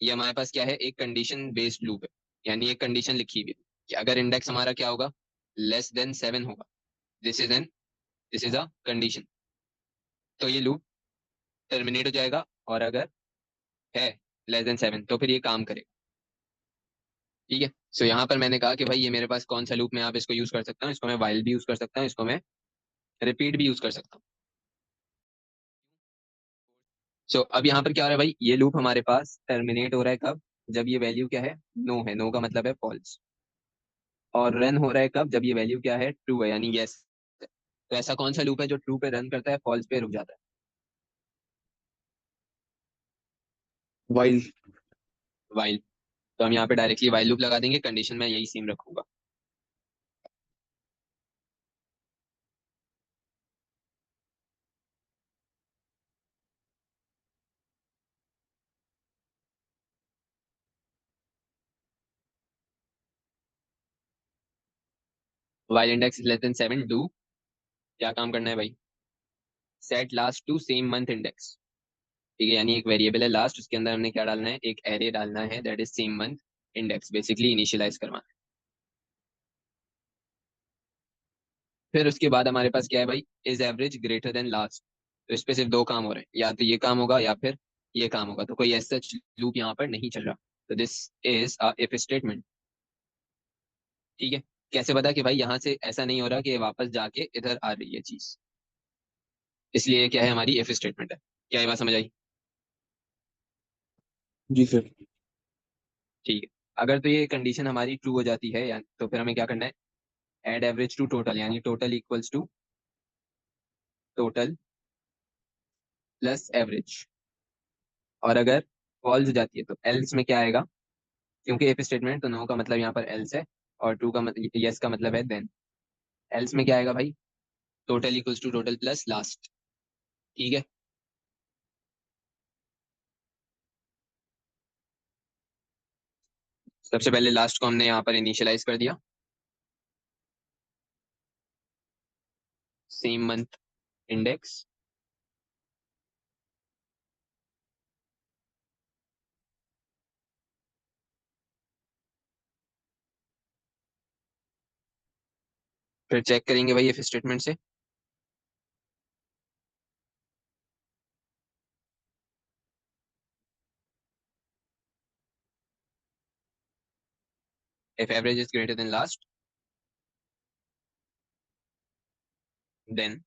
ये हमारे पास क्या है, एक कंडीशन बेस्ड लूप है, यानी एक कंडीशन लिखी हुई है कि अगर इंडेक्स हमारा क्या होगा, लेस देन 7 होगा, दिस इज अ कंडीशन, तो ये लूप टर्मिनेट हो जाएगा। और अगर है लेस देन 7 तो फिर ये काम करेगा। ठीक है। सो यहाँ पर मैंने कहा कि भाई ये मेरे पास कौन सा लूप में आप इसको यूज कर सकता हूँ, इसको मैं वाइल भी यूज कर सकता हूँ, इसको मैं रिपीट भी यूज कर सकता हूँ। सो अब यहाँ पर क्या हो रहा है भाई, ये लूप हमारे पास टर्मिनेट हो रहा है कब, जब ये वैल्यू क्या है, नो है, नो का मतलब है फॉल्स। और रन हो रहा है कब, जब ये वैल्यू क्या है, ट्रू है, यानी यस। तो ऐसा कौन सा लूप है जो ट्रू पे रन करता है, फॉल्स पे रुक जाता है? वाइल। वाइल। तो हम यहाँ पे डायरेक्टली वाइल लूप लगा देंगे, कंडीशन में यही सेम रखूंगा। While index less than 7 do, क्या काम करना है भाई, set last to same month index. ठीक है, यानी एक वेरिएबल है लास्ट, उसके अंदर हमने क्या डालना है, एक एरे डालना है, that is same month index, basically initialize करवाना है। फिर उसके बाद हमारे पास क्या है भाई, is average greater than last. तो इस पे सिर्फ दो काम हो रहे हैं, या तो ये काम होगा या फिर ये काम होगा, तो कोई ऐसा लूप यहाँ पर नहीं चल रहा। तो this is a if statement. ठीक है। कैसे पता कि भाई यहाँ से ऐसा नहीं हो रहा कि वापस जाके इधर आ रही है चीज, इसलिए ये क्या है, हमारी इफ स्टेटमेंट है। क्या ये बात समझ आई? जी सर। ठीक है। अगर तो ये कंडीशन हमारी ट्रू हो जाती है, या तो फिर हमें क्या करना है, एड एवरेज टू टोटल, यानी total equals to total plus average. और अगर फॉल्स हो जाती है तो एल्स में क्या आएगा, क्योंकि इफ स्टेटमेंट, तो नो का मतलब यहाँ पर एल्स है, और ट्रू का मतलब, यस का मतलब है देन। एल्स में क्या आएगा भाई, total equals to total plus last. ठीक है। सबसे पहले लास्ट को हमने यहाँ पर इनिशियलाइज कर दिया, सेम मंथ इंडेक्स। फिर चेक करेंगे भाई इफ स्टेटमेंट से, if average is greater than last, then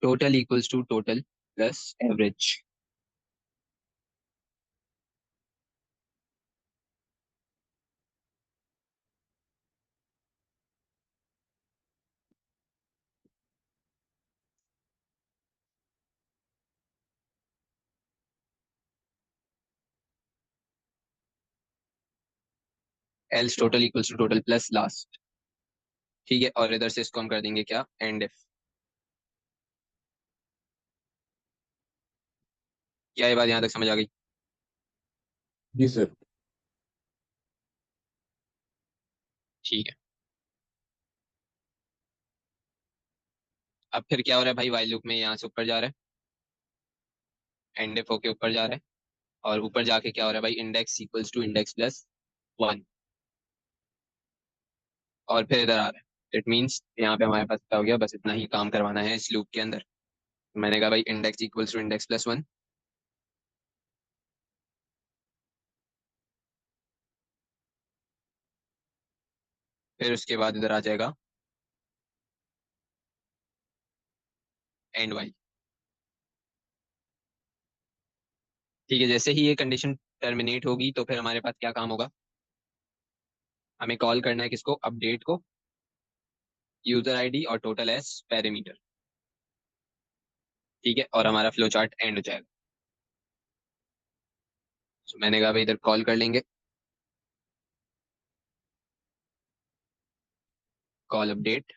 total equals to total plus average. Else total equals to total plus last. ठीक है, और इधर से इसको हम कर देंगे क्या, एंड इफ। क्या ये बात यहाँ तक समझ आ गई? जी सर। ठीक है। अब फिर क्या हो रहा है भाई, वाइल लूप में यहाँ से ऊपर जा रहा है, एंड इफ होके ऊपर जा रहा है, और ऊपर जाके क्या हो रहा है भाई, index equals to index plus 1, और फिर इधर आ रहा है। इट मीन्स यहाँ पे हमारे पास क्या हो गया, बस इतना ही काम करवाना है इस लूप के अंदर। मैंने कहा भाई index equals to index plus 1, फिर उसके बाद इधर आ जाएगा एंड वाइल। ठीक है, जैसे ही ये कंडीशन टर्मिनेट होगी तो फिर हमारे पास क्या काम होगा, हमें कॉल करना है किसको, अपडेट को, यूजर आईडी और टोटल एस पैरामीटर। ठीक है, और हमारा फ्लो चार्ट एंड हो जाएगा। तो मैंने कहा भाई इधर कॉल कर लेंगे, कॉल अपडेट,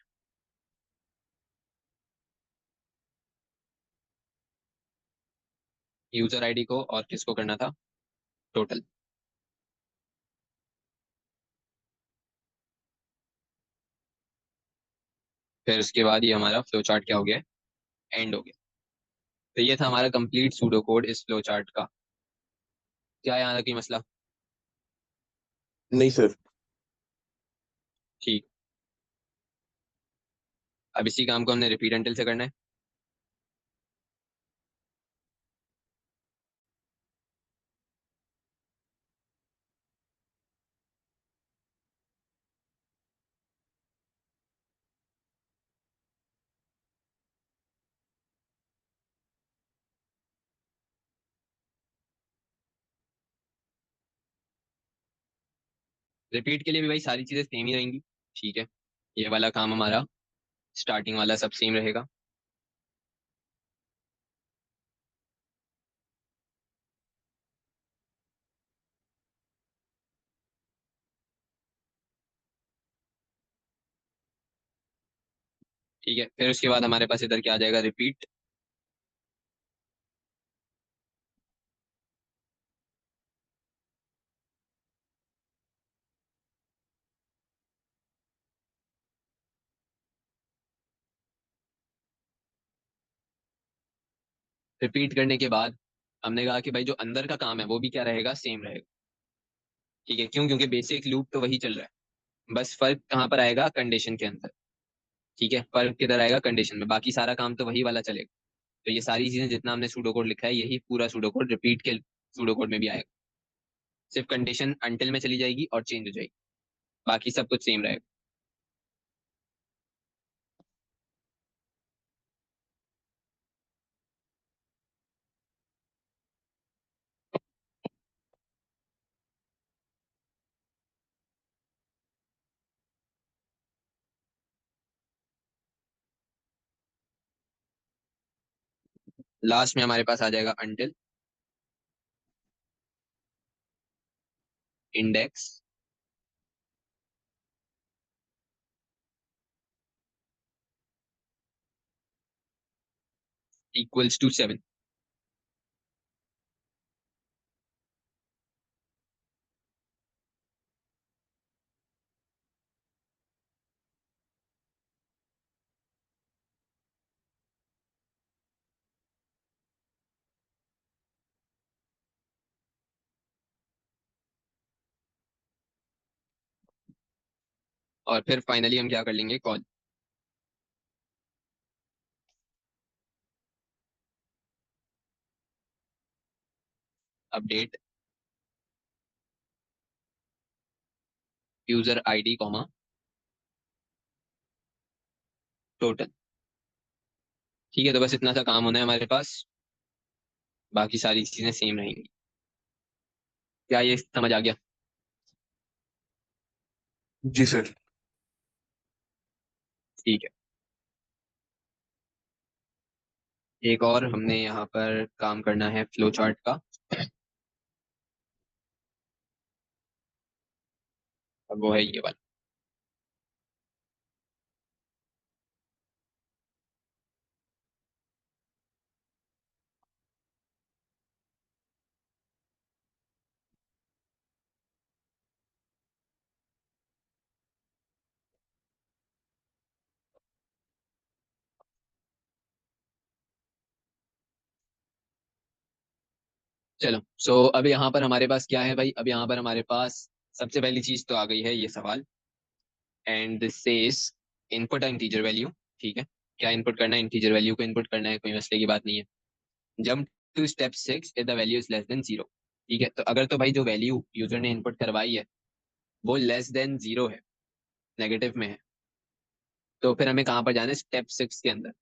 यूजर आईडी को और किसको करना था, टोटल। फिर उसके बाद ये हमारा फ्लो चार्ट क्या हो गया, एंड हो गया। तो ये था हमारा कंप्लीट सूडो कोड इस फ्लो चार्ट का। क्या यहाँ तक कोई मसला? नहीं सर। ठीक। अब इसी काम को हमने रिपीट अंटिल से करना है। रिपीट के लिए भी भाई सारी चीजें सेम ही रहेंगी। ठीक है, ये वाला काम हमारा स्टार्टिंग वाला सब सेम रहेगा। ठीक है, फिर उसके बाद हमारे पास इधर क्या आ जाएगा, रिपीट। रिपीट करने के बाद हमने कहा कि भाई जो अंदर का काम है वो भी क्या रहेगा, सेम रहेगा। ठीक है, क्यों? क्योंकि बेसिक लूप तो वही चल रहा है, बस फर्क कहाँ पर आएगा, कंडीशन के अंदर। ठीक है, फर्क किधर आएगा, कंडीशन में। बाकी सारा काम तो वही वाला चलेगा। तो ये सारी चीजें जितना हमने सूडो कोड लिखा है यही पूरा सूडो कोड रिपीट के सूडो कोड में भी आएगा। सिर्फ कंडीशन अंटिल में चली जाएगी और चेंज हो जाएगी, बाकी सब कुछ सेम रहेगा। लास्ट में हमारे पास आ जाएगा अंटिल इंडेक्स इक्वल्स टू 7। और फिर फाइनली हम क्या कर लेंगे, call update user ID comma total. ठीक है, तो बस इतना सा काम होना है हमारे पास, बाकी सारी चीजें सेम रहेंगी। क्या ये समझ आ गया? जी सर। ठीक है, एक और हमने यहाँ पर काम करना है फ्लो चार्ट का। और वो है ये वाला। चलो, सो अब यहाँ पर हमारे पास क्या है भाई, अब यहाँ पर हमारे पास सबसे पहली चीज तो आ गई है ये सवाल। And this says input integer value. ठीक है, क्या इनपुट करना है, इंटीजर वैल्यू को इनपुट करना है, कोई मसले की बात नहीं है। Jump to step 6 if the value is less than 0। ठीक है, तो अगर तो भाई जो वैल्यू यूजर ने इनपुट करवाई है वो लेस देन 0 है, नेगेटिव में है, तो फिर हमें कहाँ पर जाना है, स्टेप 6 के अंदर।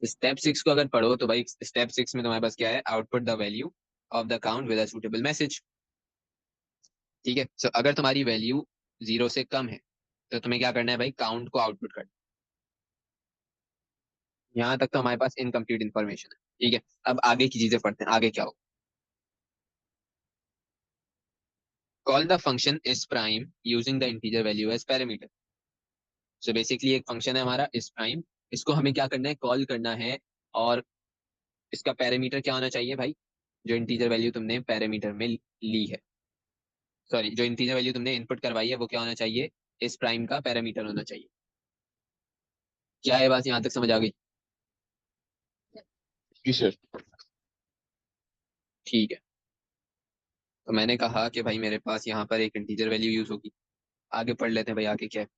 स्टेप 6 को अगर पढ़ो तो भाई स्टेप 6 में तुम्हारे पास क्या है, output the value of the count with a suitable message. ठीक है, सो अगर तुम्हारी वैल्यू 0 से कम है तो तुम्हें क्या करना है भाई, काउंट को आउटपुट करना। यहाँ तक तो हमारे पास इनकम्प्लीट इन्फॉर्मेशन है। ठीक है, अब आगे की चीजें पढ़ते हैं, आगे क्या हो। Call the function is prime using the integer value as parameter. So basically एक फंक्शन है हमारा इस प्राइम, इसको हमें क्या करना है, कॉल करना है। और इसका पैरामीटर क्या होना चाहिए भाई, जो इंटीजर वैल्यू तुमने पैरामीटर में ली है, सॉरी जो इंटीजर वैल्यू तुमने इनपुट करवाई है वो क्या होना चाहिए, इस प्राइम का पैरामीटर होना चाहिए। क्या है बात, यहाँ तक समझ आ गई? जी सर। ठीक है, तो मैंने कहा कि भाई मेरे पास यहाँ पर एक इंटीजर वैल्यू यूज होगी। आगे पढ़ लेते हैं भाई, आगे क्या है।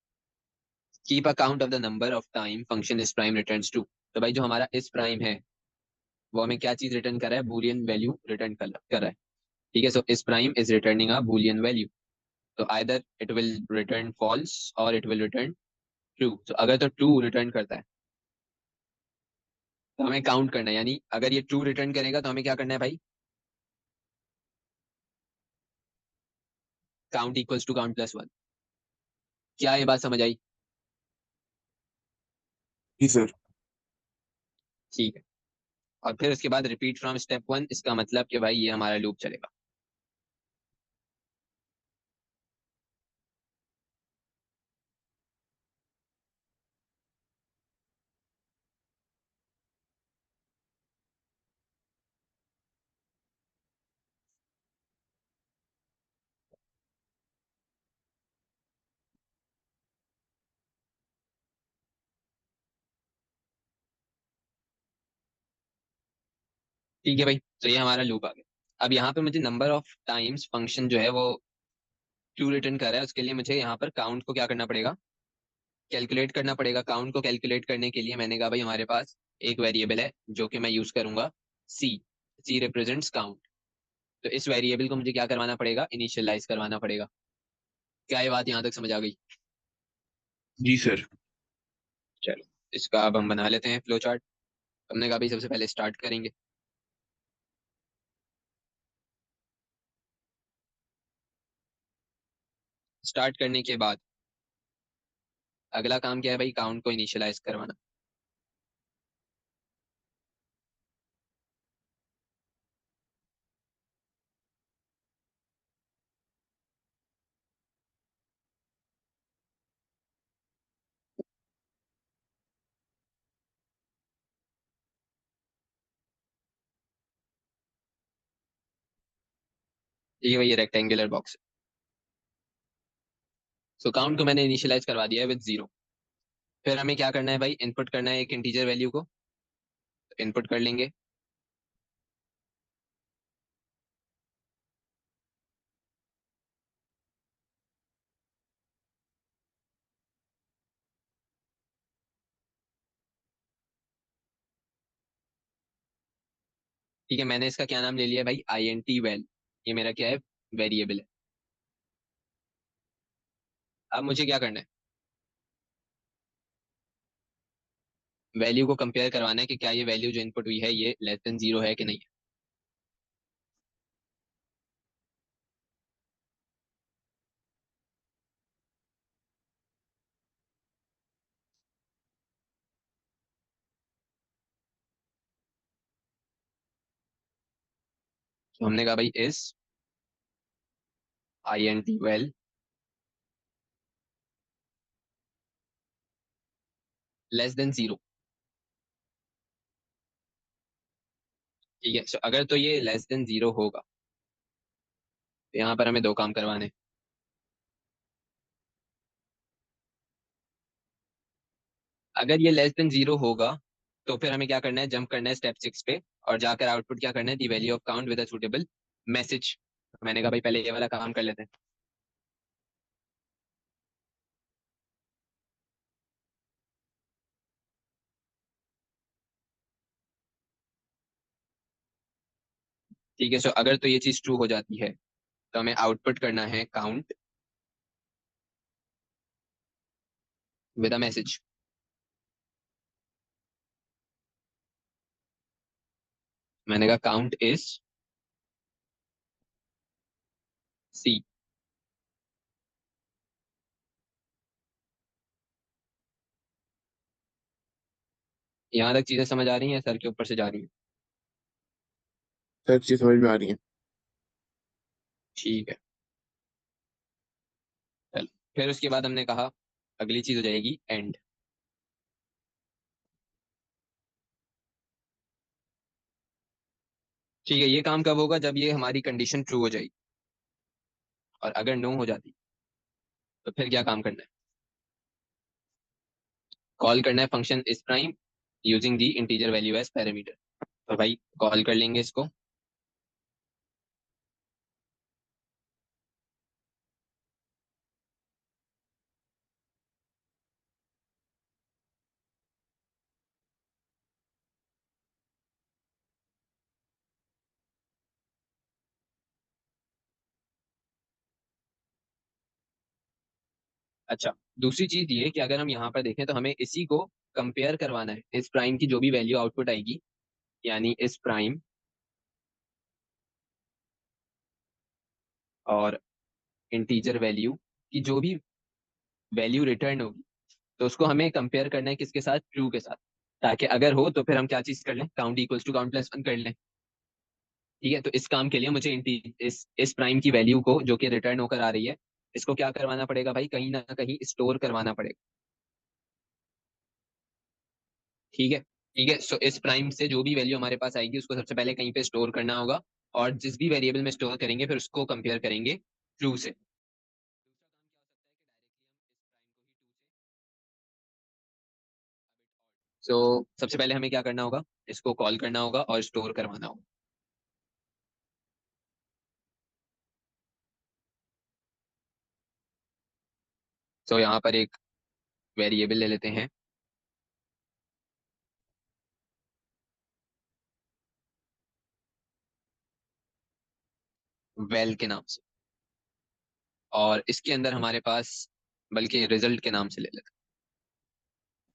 Keep account of the number of time function is prime returns to. तो भाई जो हमारा इस प्राइम है वो हमें क्या चीज रिटर्न कर रहा है, बूलियन वैल्यू रिटर्न कर रहा है। ठीक है, so is prime is returning a boolean value. तो either it will return false और इट विल रिटर्न ट्रू। तो अगर तो ट्रू रिटर्न करता है तो हमें काउंट करना है, यानी अगर ये ट्रू रिटर्न करेगा तो हमें क्या करना है भाई, count equals to count plus one. क्या ये बात समझ आई? जी सर। ठीक है, और फिर उसके बाद रिपीट फ्रॉम स्टेप वन, इसका मतलब कि भाई ये हमारा लूप चलेगा। ठीक है भाई, तो ये हमारा लूप आ गया। अब यहाँ पे मुझे नंबर ऑफ टाइम्स फंक्शन जो है वो ट्रू रिटर्न कर रहा है, उसके लिए मुझे यहाँ पर काउंट को क्या करना पड़ेगा, कैलकुलेट करना पड़ेगा। काउंट को कैलकुलेट करने के लिए मैंने कहा भाई हमारे पास एक वेरिएबल है जो कि मैं यूज करूंगा, सी। सी रिप्रेजेंट्स काउंट। तो इस वेरिएबल को मुझे क्या करवाना पड़ेगा, इनिशियलाइज करवाना पड़ेगा। क्या ये बात यहाँ तक समझ आ गई? जी सर। चलो, इसका अब हम बना लेते हैं फ्लो चार्ट। हमने कहा भाई सबसे पहले स्टार्ट करेंगे। स्टार्ट करने के बाद अगला काम क्या है भाई, काउंट को इनिशियलाइज करवाना। ठीक है भाई, ये रेक्टेंगुलर बॉक्स है। सो काउंट को मैंने इनिशियलाइज करवा दिया है विद जीरो। फिर हमें क्या करना है भाई, इनपुट करना है एक इंटीजर वैल्यू को। इनपुट कर लेंगे। ठीक है, मैंने इसका क्या नाम ले लिया भाई, आई एन टी वेल। ये मेरा क्या है, वेरिएबल है। अब मुझे क्या करना है, वैल्यू को कंपेयर करवाना है कि क्या ये वैल्यू जो इनपुट हुई है ये लेस देन जीरो है कि नहीं है। तो हमने कहा भाई is I N T val less than zero. ठीक है, so अगर तो ये लेस देन जीरो होगा तो यहाँ पर हमें दो काम करवाने हैं। अगर ये लेस देन जीरो होगा तो फिर हमें क्या करना है, जंप करना है स्टेप सिक्स पे और जाकर आउटपुट क्या करना है, the value of count with a suitable message. मैंने कहा भाई पहले ये वाला काम कर लेते हैं। ठीक है, सो अगर तो ये चीज ट्रू हो जाती है तो हमें आउटपुट करना है काउंट विद अ मैसेज। मैंने कहा काउंट इज सी। यहाँ तक चीजें समझ आ रही हैं, सर के ऊपर से जा रही हैं? सर चीज समझ में आ रही है। ठीक है, चल। फिर उसके बाद हमने कहा अगली चीज हो जाएगी एंड। ठीक है, ये काम कब होगा, जब ये हमारी कंडीशन ट्रू हो जाएगी। और अगर नो हो जाती तो फिर क्या काम करना है, कॉल करना है function is prime using the integer value as parameter. तो भाई कॉल कर लेंगे इसको। अच्छा, दूसरी चीज ये कि अगर हम यहाँ पर देखें तो हमें इसी को कंपेयर करवाना है, इस प्राइम की जो भी वैल्यू आउटपुट आएगी, यानी इस प्राइम और इंटीजर वैल्यू की जो भी वैल्यू रिटर्न होगी, तो उसको हमें कंपेयर करना है किसके साथ, ट्रू के साथ। ताकि अगर हो तो फिर हम क्या चीज कर लें, count equals to count plus one कर लें। ठीक है, तो इस काम के लिए मुझे इस प्राइम की वैल्यू को जो कि रिटर्न होकर आ रही है, इसको क्या करवाना पड़ेगा भाई, कहीं ना कहीं स्टोर करवाना पड़ेगा। ठीक है। ठीक है, सो इस प्राइम से जो भी वैल्यू हमारे पास आएगी उसको सबसे पहले कहीं पे स्टोर करना होगा, और जिस भी वेरिएबल में स्टोर करेंगे फिर उसको कंपेयर करेंगे ट्रू से। सो सबसे पहले हमें क्या करना होगा, इसको कॉल करना होगा और स्टोर करवाना होगा। सो यहाँ पर एक वेरिएबल ले लेते हैं, वेल के नाम से, और इसके अंदर हमारे पास, बल्कि रिजल्ट के नाम से ले लेते हैं।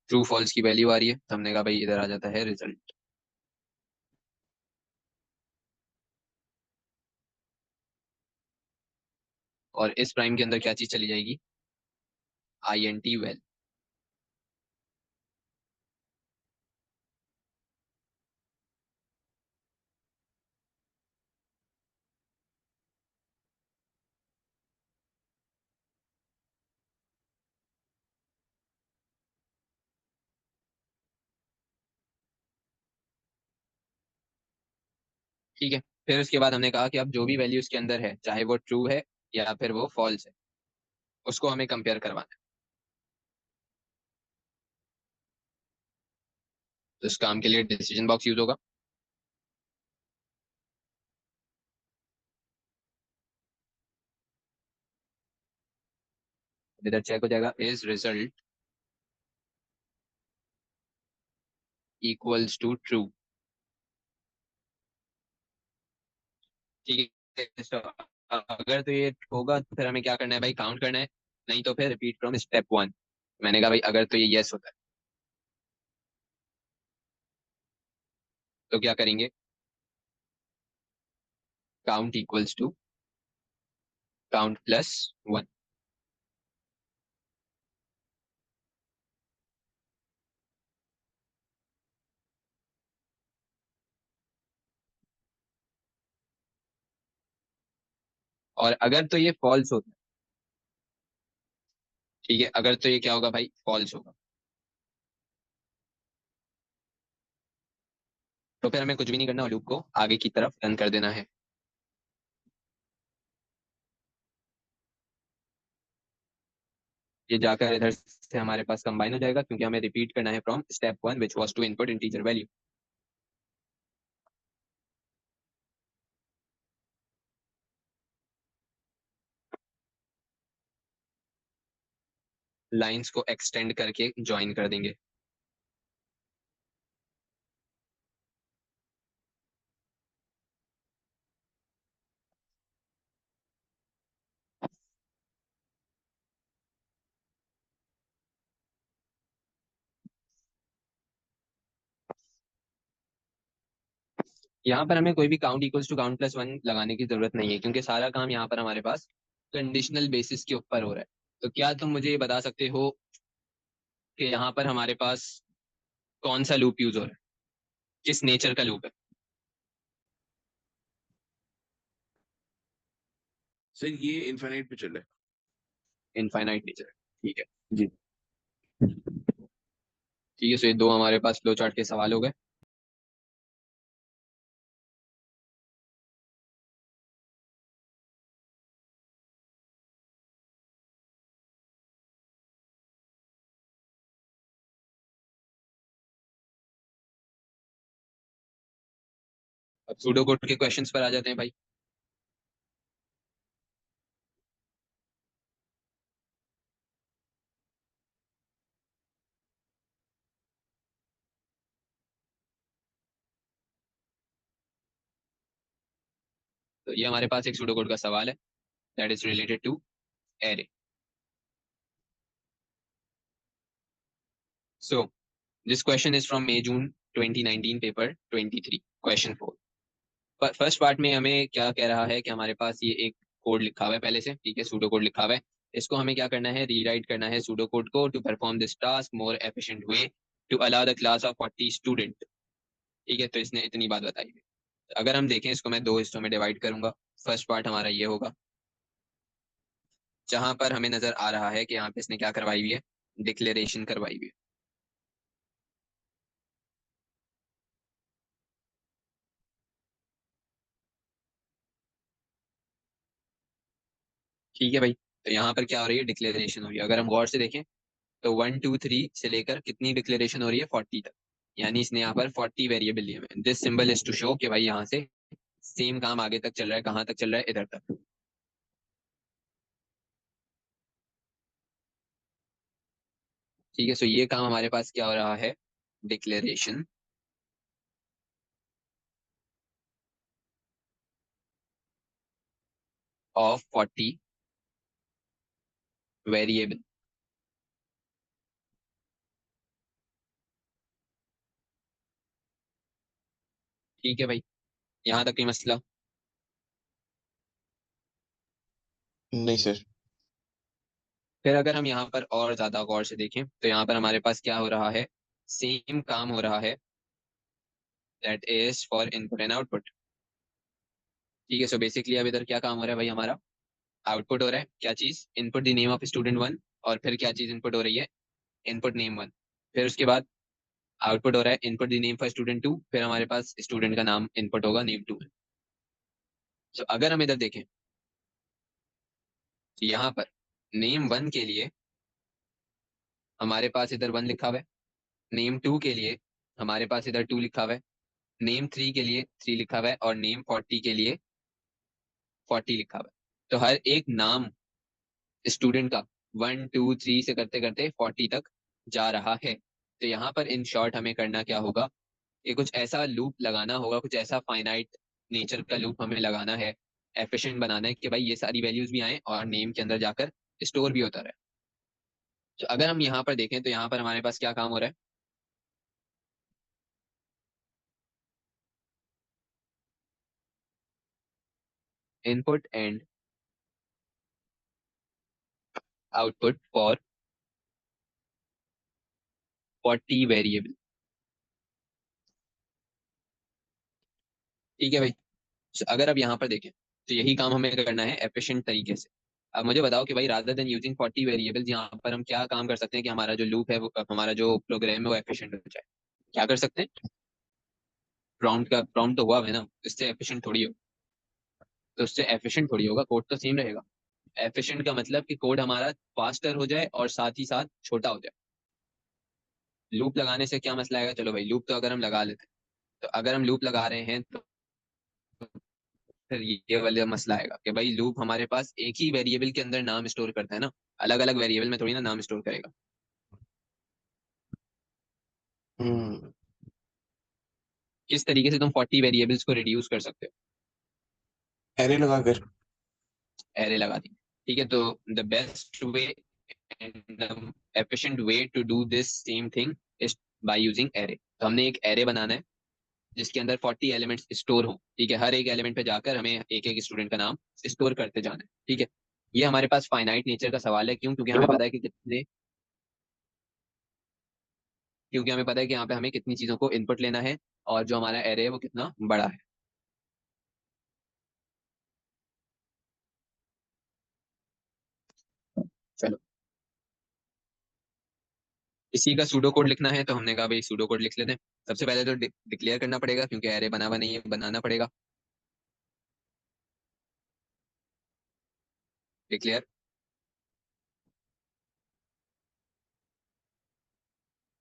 ट्रू फॉल्स की वैल्यू आ रही है, तो हमने कहा भाई इधर आ जाता है रिजल्ट। और इस प्राइम के अंदर क्या चीज चली जाएगी, आई एन टी वेल। ठीक है, फिर उसके बाद हमने कहा कि अब जो भी वैल्यू इसके अंदर है, चाहे वो ट्रू है या फिर वो फॉल्स है, उसको हमें कंपेयर करवाना है। तो इस काम के लिए डिसीजन बॉक्स यूज होगा। इधर चेक हो जाएगा, is result equals to true. ठीक है, तो अगर तो ये होगा तो फिर हमें क्या करना है भाई, काउंट करना है, नहीं तो फिर रिपीट फ्रॉम स्टेप वन। मैंने कहा भाई अगर तो ये यस होता है तो क्या करेंगे, count equals to count plus one. और अगर तो ये फॉल्स होता है, ठीक है, अगर तो ये क्या होगा भाई, फॉल्स होगा, तो फिर हमें कुछ भी नहीं करना, लूप को आगे की तरफ रन कर देना है। ये जाकर इधर से हमारे पास कंबाइन हो जाएगा, क्योंकि हमें रिपीट करना है from step one which was to input integer value. Lines को एक्सटेंड करके ज्वाइन कर देंगे। यहाँ पर हमें कोई भी count equals to count plus one लगाने की जरूरत नहीं है, क्योंकि सारा काम यहाँ पर हमारे पास कंडीशनल बेसिस के ऊपर हो रहा है। तो क्या तुम मुझे ये बता सकते हो कि यहाँ पर हमारे पास कौन सा लूप यूज हो रहा है, किस नेचर का लूप है। सर ये इनफाइनाइट पे चल रहा है। इनफाइनाइट नेचर, ठीक है जी। ठीक है, सो ये दो हमारे पास फ्लो चार्ट के सवाल हो गए। अब सूडो कोड के क्वेश्चंस पर आ जाते हैं भाई। तो ये हमारे पास एक सूडो कोड का सवाल है that is related to array. So this question is from May June 2019 paper 23 question 4। First part में हमें क्या कह रहा है कि हमारे पास ये एक कोड लिखा हुआ है पहले से, ठीक है, सूडो कोड लिखा हुआ है। इसको हमें क्या करना है, रीराइट करना है सूडो कोड को to perform this task more efficient way to allow the class of 40 student. ठीक है, तो इसने इतनी बात बताई है। अगर हम देखें इसको मैं दो हिस्सों में डिवाइड करूंगा। फर्स्ट पार्ट हमारा ये होगा जहां पर हमें नजर आ रहा है कि यहाँ पे इसने क्या करवाई हुई है, डिक्लेरेशन करवाई हुई है। ठीक है भाई, तो यहाँ पर क्या हो रही है, डिक्लेरेशन हो रही है। अगर हम गौर से देखें तो 1 2 3 से लेकर कितनी डिक्लेरेशन हो रही है, 40 तक। यानी इसने यहाँ पर 40 वेरिएबल लिए हुए हैं। This symbol is to show कि भाई यहाँ से सेम काम आगे तक चल रहा है, कहाँ तक चल रहा है, इधर तक। ठीक है, सो ये काम हमारे पास क्या हो रहा है, डिक्लेरेशन ऑफ 40 वेरिएबल। ठीक है भाई, यहाँ तक ही मसला। नहीं सर। फिर अगर हम यहाँ पर और ज्यादा गौर से देखें तो यहाँ पर हमारे पास क्या हो रहा है, सेम काम हो रहा है that is for input and output. ठीक है, सो बेसिकली अब इधर क्या काम हो रहा है भाई, हमारा आउटपुट हो रहा है क्या चीज, input the name of student 1। और फिर क्या चीज इनपुट हो रही है, इनपुट नेम 1। फिर उसके बाद आउटपुट हो रहा है input the name for student 2। फिर हमारे पास स्टूडेंट का नाम इनपुट होगा नेम 2 में। तो अगर हम इधर देखें तो यहाँ पर नेम 1 के लिए हमारे पास इधर 1 लिखा हुआ है, नेम 2 के लिए हमारे पास इधर 2 लिखा हुआ है, नेम 3 के लिए 3 लिखा हुआ है, और नेम 40 के लिए 40 लिखा हुआ है। तो हर एक नाम स्टूडेंट का 1 2 3 से करते करते 40 तक जा रहा है। तो यहाँ पर इन शॉर्ट हमें करना क्या होगा, कि कुछ ऐसा लूप लगाना होगा, कुछ ऐसा फाइनाइट नेचर का लूप हमें लगाना है, एफिशिएंट बनाना है कि भाई ये सारी वैल्यूज भी आए और नेम के अंदर जाकर स्टोर भी होता रहे। तो अगर हम यहाँ पर देखें तो यहाँ पर हमारे पास क्या काम हो रहा है, input and output for 40 variable. ठीक है भाई, तो अगर अब यहाँ पर देखें तो यही काम हमें करना है एफिशिएंट तरीके से। अब मुझे बताओ कि भाई रादर देन यूजिंग 40 वेरिएबल्स यहाँ पर हम क्या काम कर सकते हैं कि हमारा जो लूप है वो, हमारा जो प्रोग्राम है वो एफिशिएंट हो जाए। क्या कर सकते हैं, प्रॉम्प्ट तो हुआ है ना, इससे एफिशिएंट थोड़ी हो, तो उससे एफिशिएंट थोड़ी होगा, कोड तो सेम रहेगा। एफिशिएंट का मतलब कि कोड हमारा फास्टर हो जाए और साथ ही साथ छोटा हो जाए। लूप लगाने से क्या मसला आएगा, चलो भाई लूप तो अगर हम लगा लेते हैं, तो अगर हम लूप लगा रहे हैं तो फिर ये वाला मसला आएगा कि भाई लूप हमारे पास एक ही वेरिएबल के अंदर नाम स्टोर करता है ना, अलग अलग वेरिएबल में थोड़ी ना नाम स्टोर करेगा। हम्म। किस तरीके से तुम 40 वेरिएबल्स को रिड्यूस कर सकते एरे लगाकर। हो, एरे लगा दी। ठीक है, तो the best way and the efficient way to do this same thing is by using array. तो हमने एक एरे बनाना है जिसके अंदर 40 एलिमेंट्स स्टोर हो। ठीक है, हर एक एलिमेंट पे जाकर हमें एक एक स्टूडेंट का नाम स्टोर करते जाना है। ठीक है, ये हमारे पास फाइनाइट नेचर का सवाल है, क्यों, क्योंकि हमें पता है कि यहाँ पे हमें कितनी चीजों को इनपुट लेना है और जो हमारा एरे है वो कितना बड़ा है। चलो, इसी का सूडो कोड लिखना है, तो हमने कहा भाई सूडो कोड लिख लेते हैं। सबसे पहले तो डिक्लेयर करना पड़ेगा क्योंकि एरे बना हुआ नहीं है, बनाना पड़ेगा। डिक्लेयर,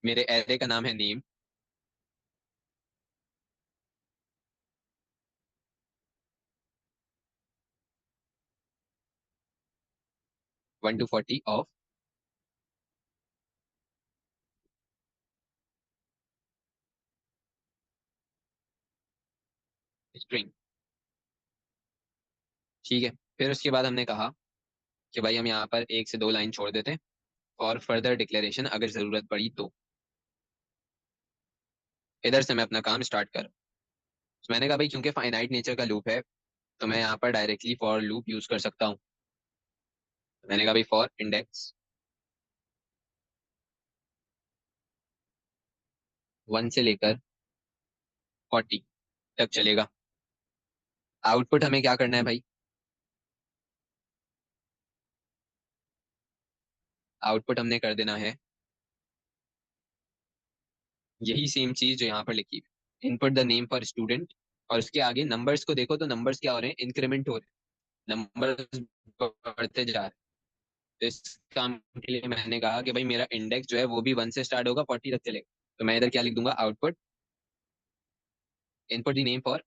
मेरे एरे का नाम है नेम। 1 to 40 of string. ठीक है, फिर उसके बाद हमने कहा कि भाई हम यहाँ पर 1 से 2 लाइन छोड़ देते हैं और फर्दर डिक्लेरेशन अगर जरूरत पड़ी तो। इधर से मैं अपना काम स्टार्ट कर। तो मैंने कहा भाई क्योंकि फाइनाइट नेचर का लूप है तो मैं यहाँ पर डायरेक्टली फॉर लूप यूज कर सकता हूँ। मैंने कहा भाई फॉर इंडेक्स 1 से लेकर 40 तक चलेगा। आउटपुट हमें क्या करना है भाई? आउटपुट हमने कर देना है यही सेम चीज जो यहाँ पर लिखी है, input the name for student. और उसके आगे नंबर्स को देखो तो नंबर्स क्या हो रहे हैं? इंक्रीमेंट हो रहे हैं, नंबर्स बढ़ते जा रहे हैं। तो इस काम के लिए मैंने कहा कि भाई मेरा इंडेक्स जो है वो भी 1 से स्टार्ट होगा, 40 तक चलेगा। तो मैं इधर क्या लिख दूंगा? Output input the name for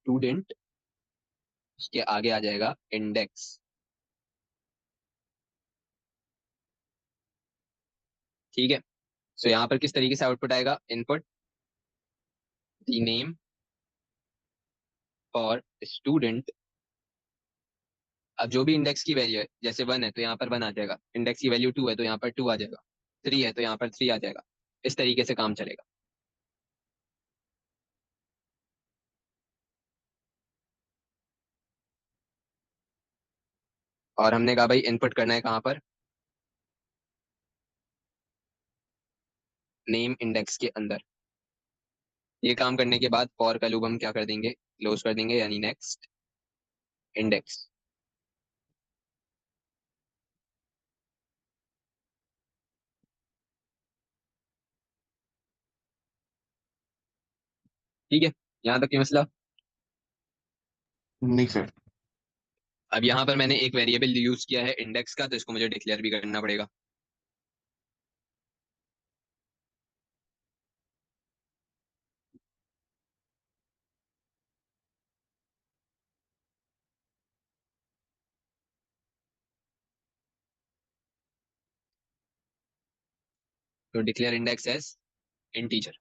student, उसके आगे आ जाएगा इंडेक्स। ठीक है, सो यहाँ पर किस तरीके से आउटपुट आएगा? Input the name for student. अब जो भी इंडेक्स की वैल्यू है, जैसे 1 है तो यहाँ पर 1 आ जाएगा, इंडेक्स की वैल्यू 2 है तो यहाँ पर 2 आ जाएगा, 3 है तो यहाँ पर 3 आ जाएगा। इस तरीके से काम चलेगा। और हमने कहा भाई इनपुट करना है कहाँ पर? नेम इंडेक्स के अंदर। ये काम करने के बाद फॉर का लूप हम क्या कर देंगे? क्लोज कर देंगे, यानी नेक्स्ट इंडेक्स। ठीक है, यहाँ तक ये मसला। नहीं सर। अब यहाँ पर मैंने एक वेरिएबल यूज किया है इंडेक्स का, तो इसको मुझे डिक्लेयर भी करना पड़ेगा। तो डिक्लेयर इंडेक्स एज इंटीजर।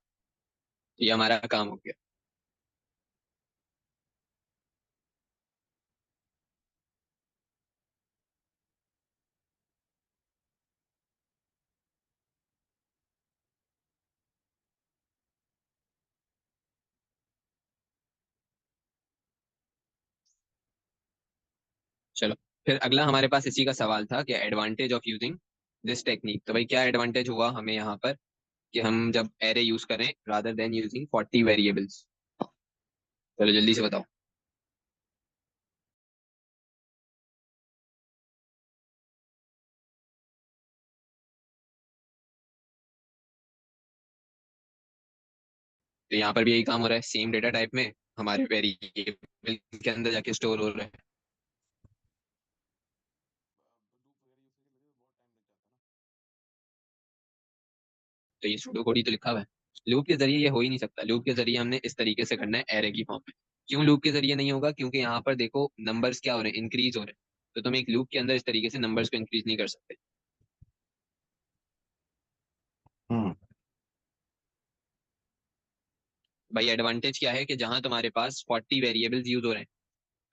तो ये हमारा काम हो गया। चलो, फिर अगला हमारे पास इसी का सवाल था कि advantage of using this technique. तो भाई क्या एडवांटेज हुआ हमें यहाँ पर कि हम जब एरे यूज करें रादर देन यूजिंग 40 वेरिएबल्स? चलो जल्दी से बताओ। तो यहाँ पर भी यही काम हो रहा है, सेम डेटा टाइप में हमारे वेरिएबल के अंदर जाके स्टोर हो रहा है। तो ये सूडो कोड ही तो लिखा हुआ है। लूप के जरिए ये हो ही नहीं सकता। लूप के जरिए हमने इस तरीके से करना है एरे की फॉर्म में। क्यों लूप के जरिए नहीं होगा? क्योंकि यहाँ पर देखो नंबर्स क्या हो रहे हैं? इंक्रीज हो रहे हैं। तो तुम एक लूप के अंदर इस तरीके से नंबर्स को इंक्रीज नहीं कर सकते। हम्म। भाई एडवांटेज क्या है कि जहां तुम्हारे पास 40 वेरिएबल्स यूज हो रहे हैं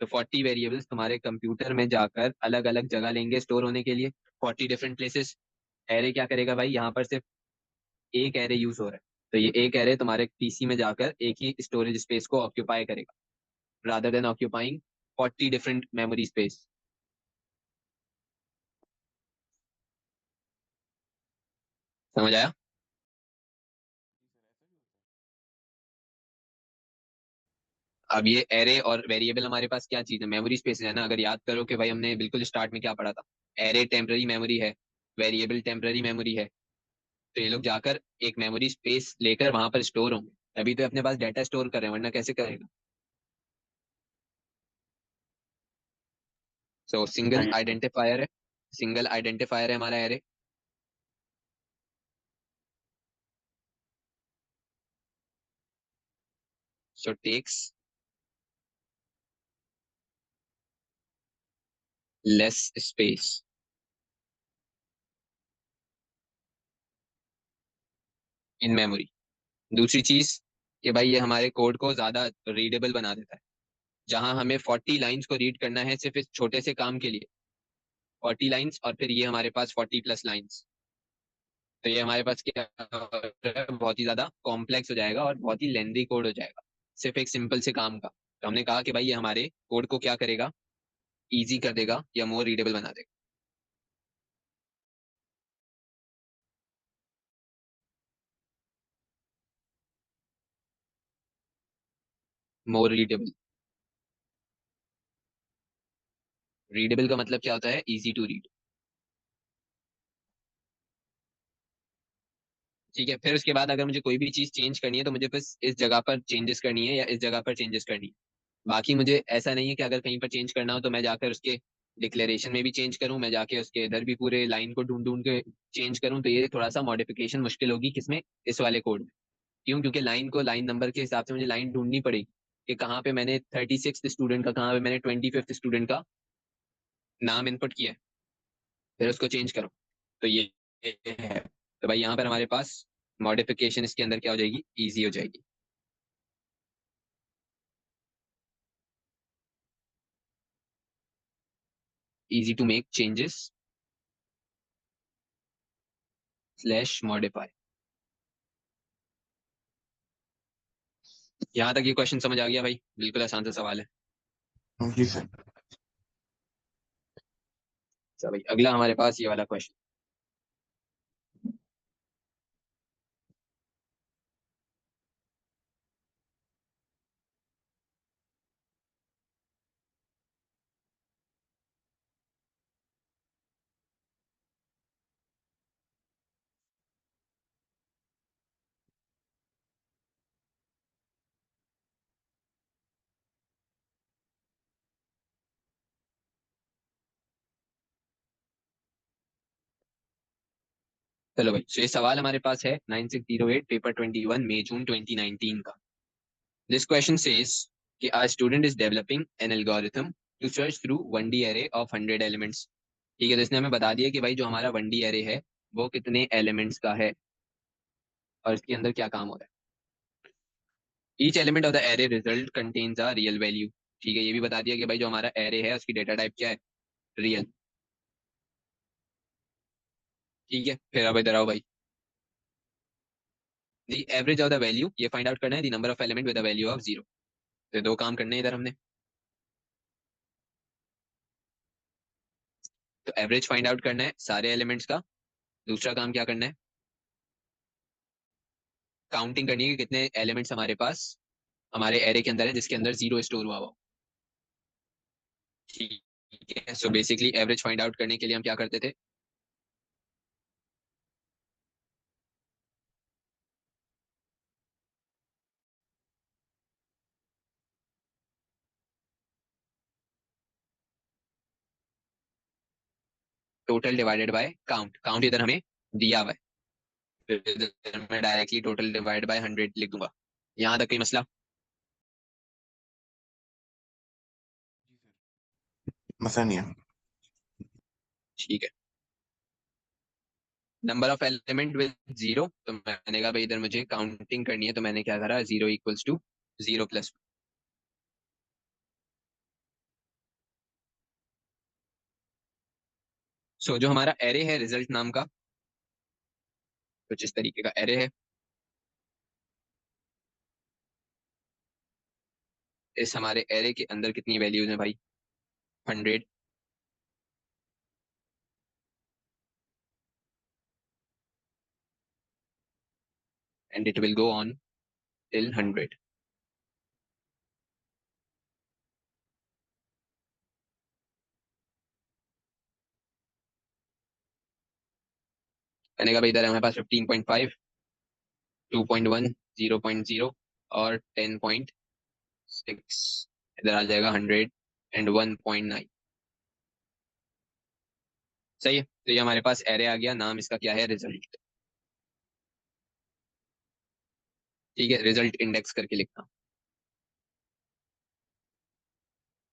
तो 40 वेरिएबल्स तुम्हारे कंप्यूटर में जाकर अलग अलग जगह लेंगे स्टोर होने के लिए, 40 डिफरेंट प्लेसेस। एरे क्या करेगा भाई? यहाँ पर सिर्फ एक एरे यूज हो रहा है, तो ये एक एरे तुम्हारे पीसी में जाकर एक ही स्टोरेज स्पेस को ऑक्यूपाई करेगा rather than occupying 40 different memory space. समझ आया? अब ये एरे और वेरिएबल हमारे पास क्या चीज है? मेमोरी स्पेस है ना। अगर याद करो कि भाई हमने बिल्कुल स्टार्ट में क्या पढ़ा था, एरे टेम्पररी मेमोरी है, वेरिएबल टेम्पररी मेमोरी है। तो ये लोग जाकर एक मेमोरी स्पेस लेकर वहां पर स्टोर होंगे। अभी तो अपने पास डाटा स्टोर कर रहे हैं, वरना कैसे करेगा? सो सिंगल नहीं। आइडेंटिफायर है। सिंगल आइडेंटिफायर है हमारा array. So takes less space in memory. दूसरी चीज कि भाई ये हमारे कोड को ज्यादा रीडेबल बना देता है। जहां हमें 40 लाइंस को रीड करना है सिर्फ इस छोटे से काम के लिए, 40 लाइंस, और फिर ये हमारे पास 40+ लाइंस, तो ये हमारे पास क्या हो रहा है, बहुत ही ज्यादा कॉम्प्लेक्स हो जाएगा और बहुत ही लेंदी कोड हो जाएगा सिर्फ एक सिंपल से काम का। तो हमने कहा कि भाई ये हमारे कोड को क्या करेगा, इजी कर देगा या मोर रीडेबल बना देगा। मोर रीडेबल, रीडेबल का मतलब क्या होता है, इजी टू रीड। ठीक है, फिर उसके बाद अगर मुझे कोई भी चीज चेंज करनी है तो मुझे बस इस जगह पर चेंजेस करनी है या इस जगह पर चेंजेस करनी है। बाकी मुझे ऐसा नहीं है कि अगर कहीं पर चेंज करना हो तो मैं जाकर उसके डिक्लेरेशन में भी चेंज करूं, मैं जाके उसके इधर भी पूरे लाइन को ढूंढ ढूंढ के चेंज करूं, तो ये थोड़ा सा मॉडिफिकेशन मुश्किल होगी किसमें, इस वाले कोड में। क्यों? क्योंकि लाइन को लाइन नंबर के हिसाब से मुझे लाइन ढूंढनी पड़ेगी कि कहाँ पे मैंने 36 स्टूडेंट का, कहाँ पे मैंने 25th स्टूडेंट का नाम इनपुट किया है, फिर उसको चेंज करो। तो ये है। तो भाई यहाँ पर हमारे पास मॉडिफिकेशन इसके अंदर क्या हो जाएगी, ईजी हो जाएगी। easy to make changes / modify। यहाँ तक ये क्वेश्चन समझ आ गया भाई? बिल्कुल आसान सा सवाल है। जी सर। अच्छा भाई, अगला हमारे पास ये वाला क्वेश्चन। चलो भाई, तो ये सवाल हमारे पास है 9608 पेपर 21 मई जून 2019 का। दिस क्वेश्चन सेज कि a student is developing an algorithm to search through 1D array of 100 elements। ठीक है, तो इसने हमें बता दिया कि भाई जो हमारा 1D array है वो कितने एलिमेंट्स का है और इसके अंदर क्या काम हो रहा है। Each element of the array result contains a real value. ठीक है, ये भी बता दिया कि भाई जो हमारा एरे है उसकी डेटा टाइप क्या है, रियल। ठीक है, फिर अब इधर आओ भाई। The average of the value, ये फाइंड आउट करना है the number of element with the value of 0। तो दो काम करने हैं इधर हमने। तो एवरेज फाइंड आउट करना है सारे एलिमेंट्स का। दूसरा काम क्या करना है, काउंटिंग करनी है कि कितने एलिमेंट्स हमारे पास हमारे एरे के अंदर है जिसके अंदर 0 स्टोर हुआ हुआ। ठीक है, so basically average find out करने के लिए हम क्या करते थे, total divided bye count. Count इधर हमें दिया हुआ है, फिर इधर मैं डायरेक्टली टोटल डिवाइड बाय 100 लिख दूंगा। यहाँ तक कोई मसला? जी सर। मसला नहीं है। ठीक है। नंबर ऑफ एलिमेंट विद 0, तो मैंने कहा भाई इधर मुझे काउंटिंग करनी है, तो मैंने क्या करा, 0 इक्वल्स टू 0+। सो जो हमारा एरे है रिजल्ट नाम का, कुछ इस तरीके का एरे है। इस हमारे एरे के अंदर कितनी वैल्यूज हैं भाई, 100। And it will go on till 100। मैंने कहा भाई इधर हमारे पास 15.5, 2.1, 0.0 और 10.6। इधर आ जाएगा 100 एंड 1.9। सही है, तो ये हमारे पास एरे आ गया, नाम इसका क्या है, रिजल्ट। ठीक है, रिजल्ट इंडेक्स करके लिखना।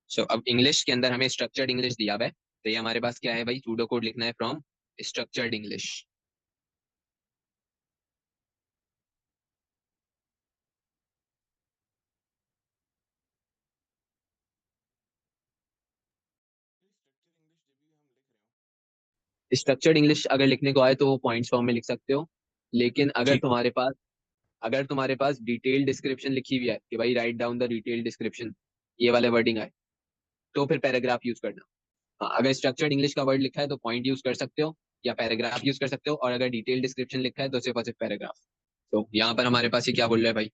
सो अब इंग्लिश के अंदर हमें स्ट्रक्चर्ड इंग्लिश दिया हुआ है, तो ये हमारे पास क्या है भाई, सूडो कोड लिखना है from structured English. Structure English जब भी हम लिख रहे हो। स्ट्रक्चर्ड इंग्लिश अगर लिखने को आए तो वो पॉइंट्स फॉर्म में लिख सकते हो, लेकिन ठीक। अगर तुम्हारे पास डिटेल डिस्क्रिप्शन लिखी हुई है कि भाई write down the detail description, ये वाले वर्डिंग आए, तो फिर पैराग्राफ यूज करना। हाँ, अगर स्ट्रक्चर्ड इंग्लिश का वर्ड लिखा है तो पॉइंट यूज कर सकते हो या पैराग्राफ यूज कर सकते हो, और अगर डिटेल डिस्क्रिप्शन लिखा है तो सिर्फ और सिर्फ पैराग्राफ। तो यहाँ पर हमारे पास ये क्या बोल रहा है भाई,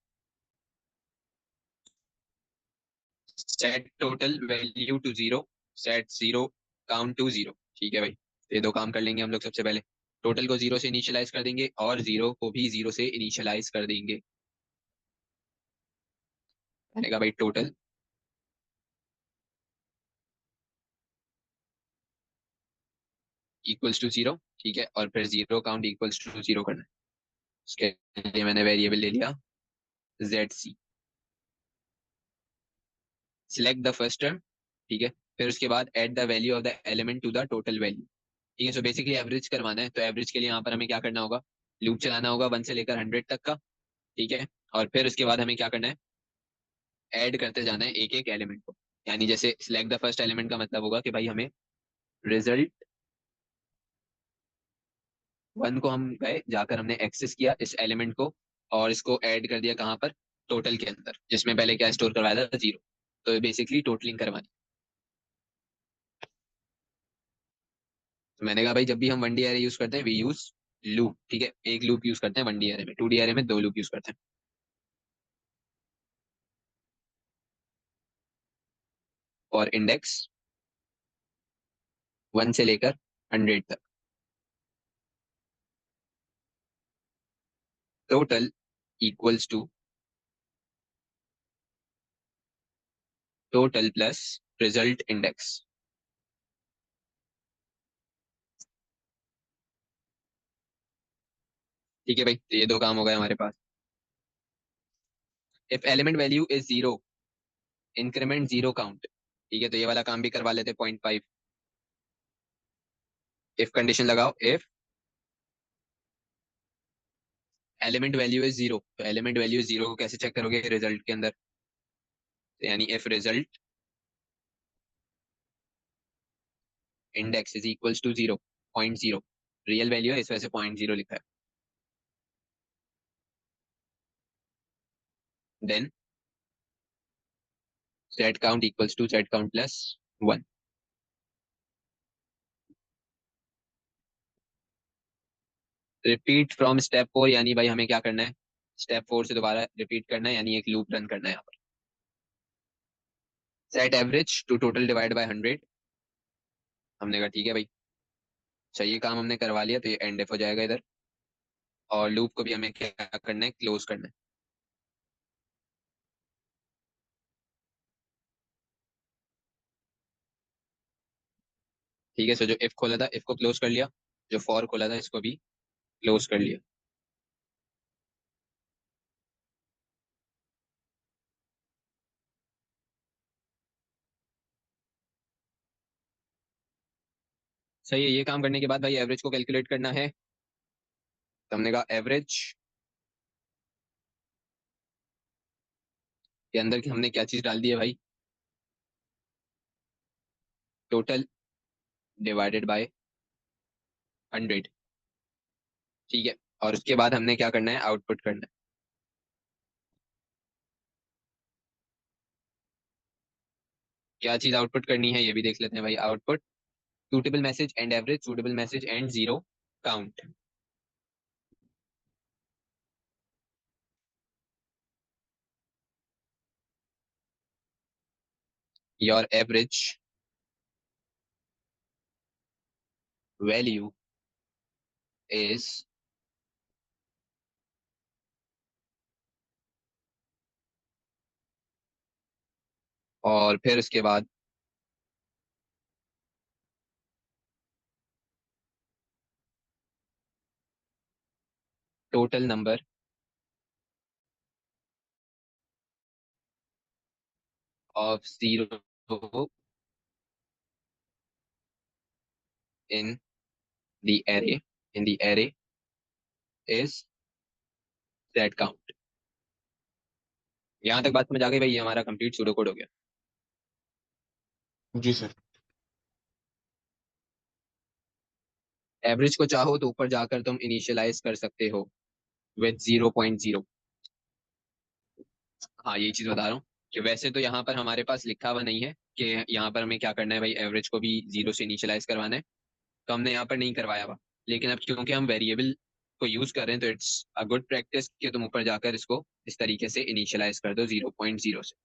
set total value to zero, set zero count to zero. ठीक है भाई, तो ये दो काम कर लेंगे हम लोग। सबसे पहले टोटल को जीरो से इनिशियलाइज कर देंगे और जीरो को भी जीरो से इनिशियलाइज कर देंगे। आएगा भाई टोटल इक्वल्स टू जीरो। ठीक है, और फिर zero count equals to zero करना है। उसके लिए मैंने वेरिएबल ले लिया ZC, select the first term. ठीक है, फिर उसके बाद add the value of the element to the total value. ठीक है, सो बेसिकली एवरेज करवाना है, तो एवरेज के लिए यहाँ पर हमें क्या करना होगा, लूप चलाना होगा 1 से लेकर 100 तक का। ठीक है, और फिर उसके बाद हमें क्या करना है, ऐड करते जाना है एक एक एलिमेंट को। यानी जैसे सिलेक्ट द फर्स्ट एलिमेंट का मतलब होगा कि भाई हमें रिजल्ट 1 को हम गए जाकर हमने एक्सेस किया इस एलिमेंट को, और इसको ऐड कर दिया कहाँ पर, टोटल के अंदर, जिसमें पहले क्या स्टोर करवाया था, जीरो। तो बेसिकली टोटलिंग करवानी। तो मैंने कहा भाई जब भी हम 1D एरे यूज करते हैं वी यूज लूप। ठीक है, एक लूप यूज करते हैं 1D एरे में, 2D एरे में दो लूप यूज करते हैं। और इंडेक्स 1 से लेकर 100 तक, total equals to total plus result index. ठीक है भाई, तो ये दो काम हो गए हमारे पास। If element value is zero, increment zero count. ठीक है, तो ये वाला काम भी करवा लेते 0.5। इफ कंडीशन लगाओ, if element value is zero, तो एलिमेंट वैल्यू इज जीरो को कैसे चेक करोगे, रिजल्ट के अंदर। तो यानी if result index is equals to zero, 0.0, real value है इस वजह से 0.0 लिखा है। Then z count equals to z count plus 1। Repeat from step 4, यानी भाई हमें क्या करना है, स्टेप 4 से दोबारा रिपीट करना है, यानी एक लूप रन करना है यहाँ पर। Set average to total divide by 100। हमने कहा ठीक है भाई, चाहिए काम हमने करवा लिया, तो ये एंड हो जाएगा इधर। और लूप को भी हमें क्या करना है, क्लोज करना है। ठीक है, सो जो इफ खोला था इफ को क्लोज कर लिया, जो फॉर खोला था इसको भी क्लोज कर लिया। सही है, ये काम करने के बाद भाई एवरेज को कैलकुलेट करना है। तो हमने कहा एवरेज के अंदर की हमने क्या चीज डाल दी है भाई, टोटल डिवाइडेड बाय 100। ठीक है, और उसके बाद हमने क्या करना है, आउटपुट करना है। क्या चीज आउटपुट करनी है ये भी देख लेते हैं भाई, output suitable message and average, suitable message and zero count। your average value is और फिर उसके बाद total number of zero in the array is z count. यहाँ तक बात समझ आ गई भाई? ये हमारा कंप्लीट सूडो कोड हो गया. जी सर. एवरेज को चाहो तो ऊपर जाकर तुम इनिशियलाइज कर सकते हो विद 0.0. हाँ, ये चीज बता रहा हूँ कि वैसे तो यहाँ पर हमारे पास लिखा हुआ नहीं है कि यहाँ पर हमें क्या करना है भाई, एवरेज को भी 0 से इनिशियलाइज करवाना है, तो हमने यहाँ पर नहीं करवाया हुआ. लेकिन अब क्योंकि हम वेरिएबल को यूज कर रहे हैं तो इट्स अ गुड प्रैक्टिस कि तुम ऊपर जाकर इसको इस तरीके से इनिशियलाइज कर दो 0.0 से.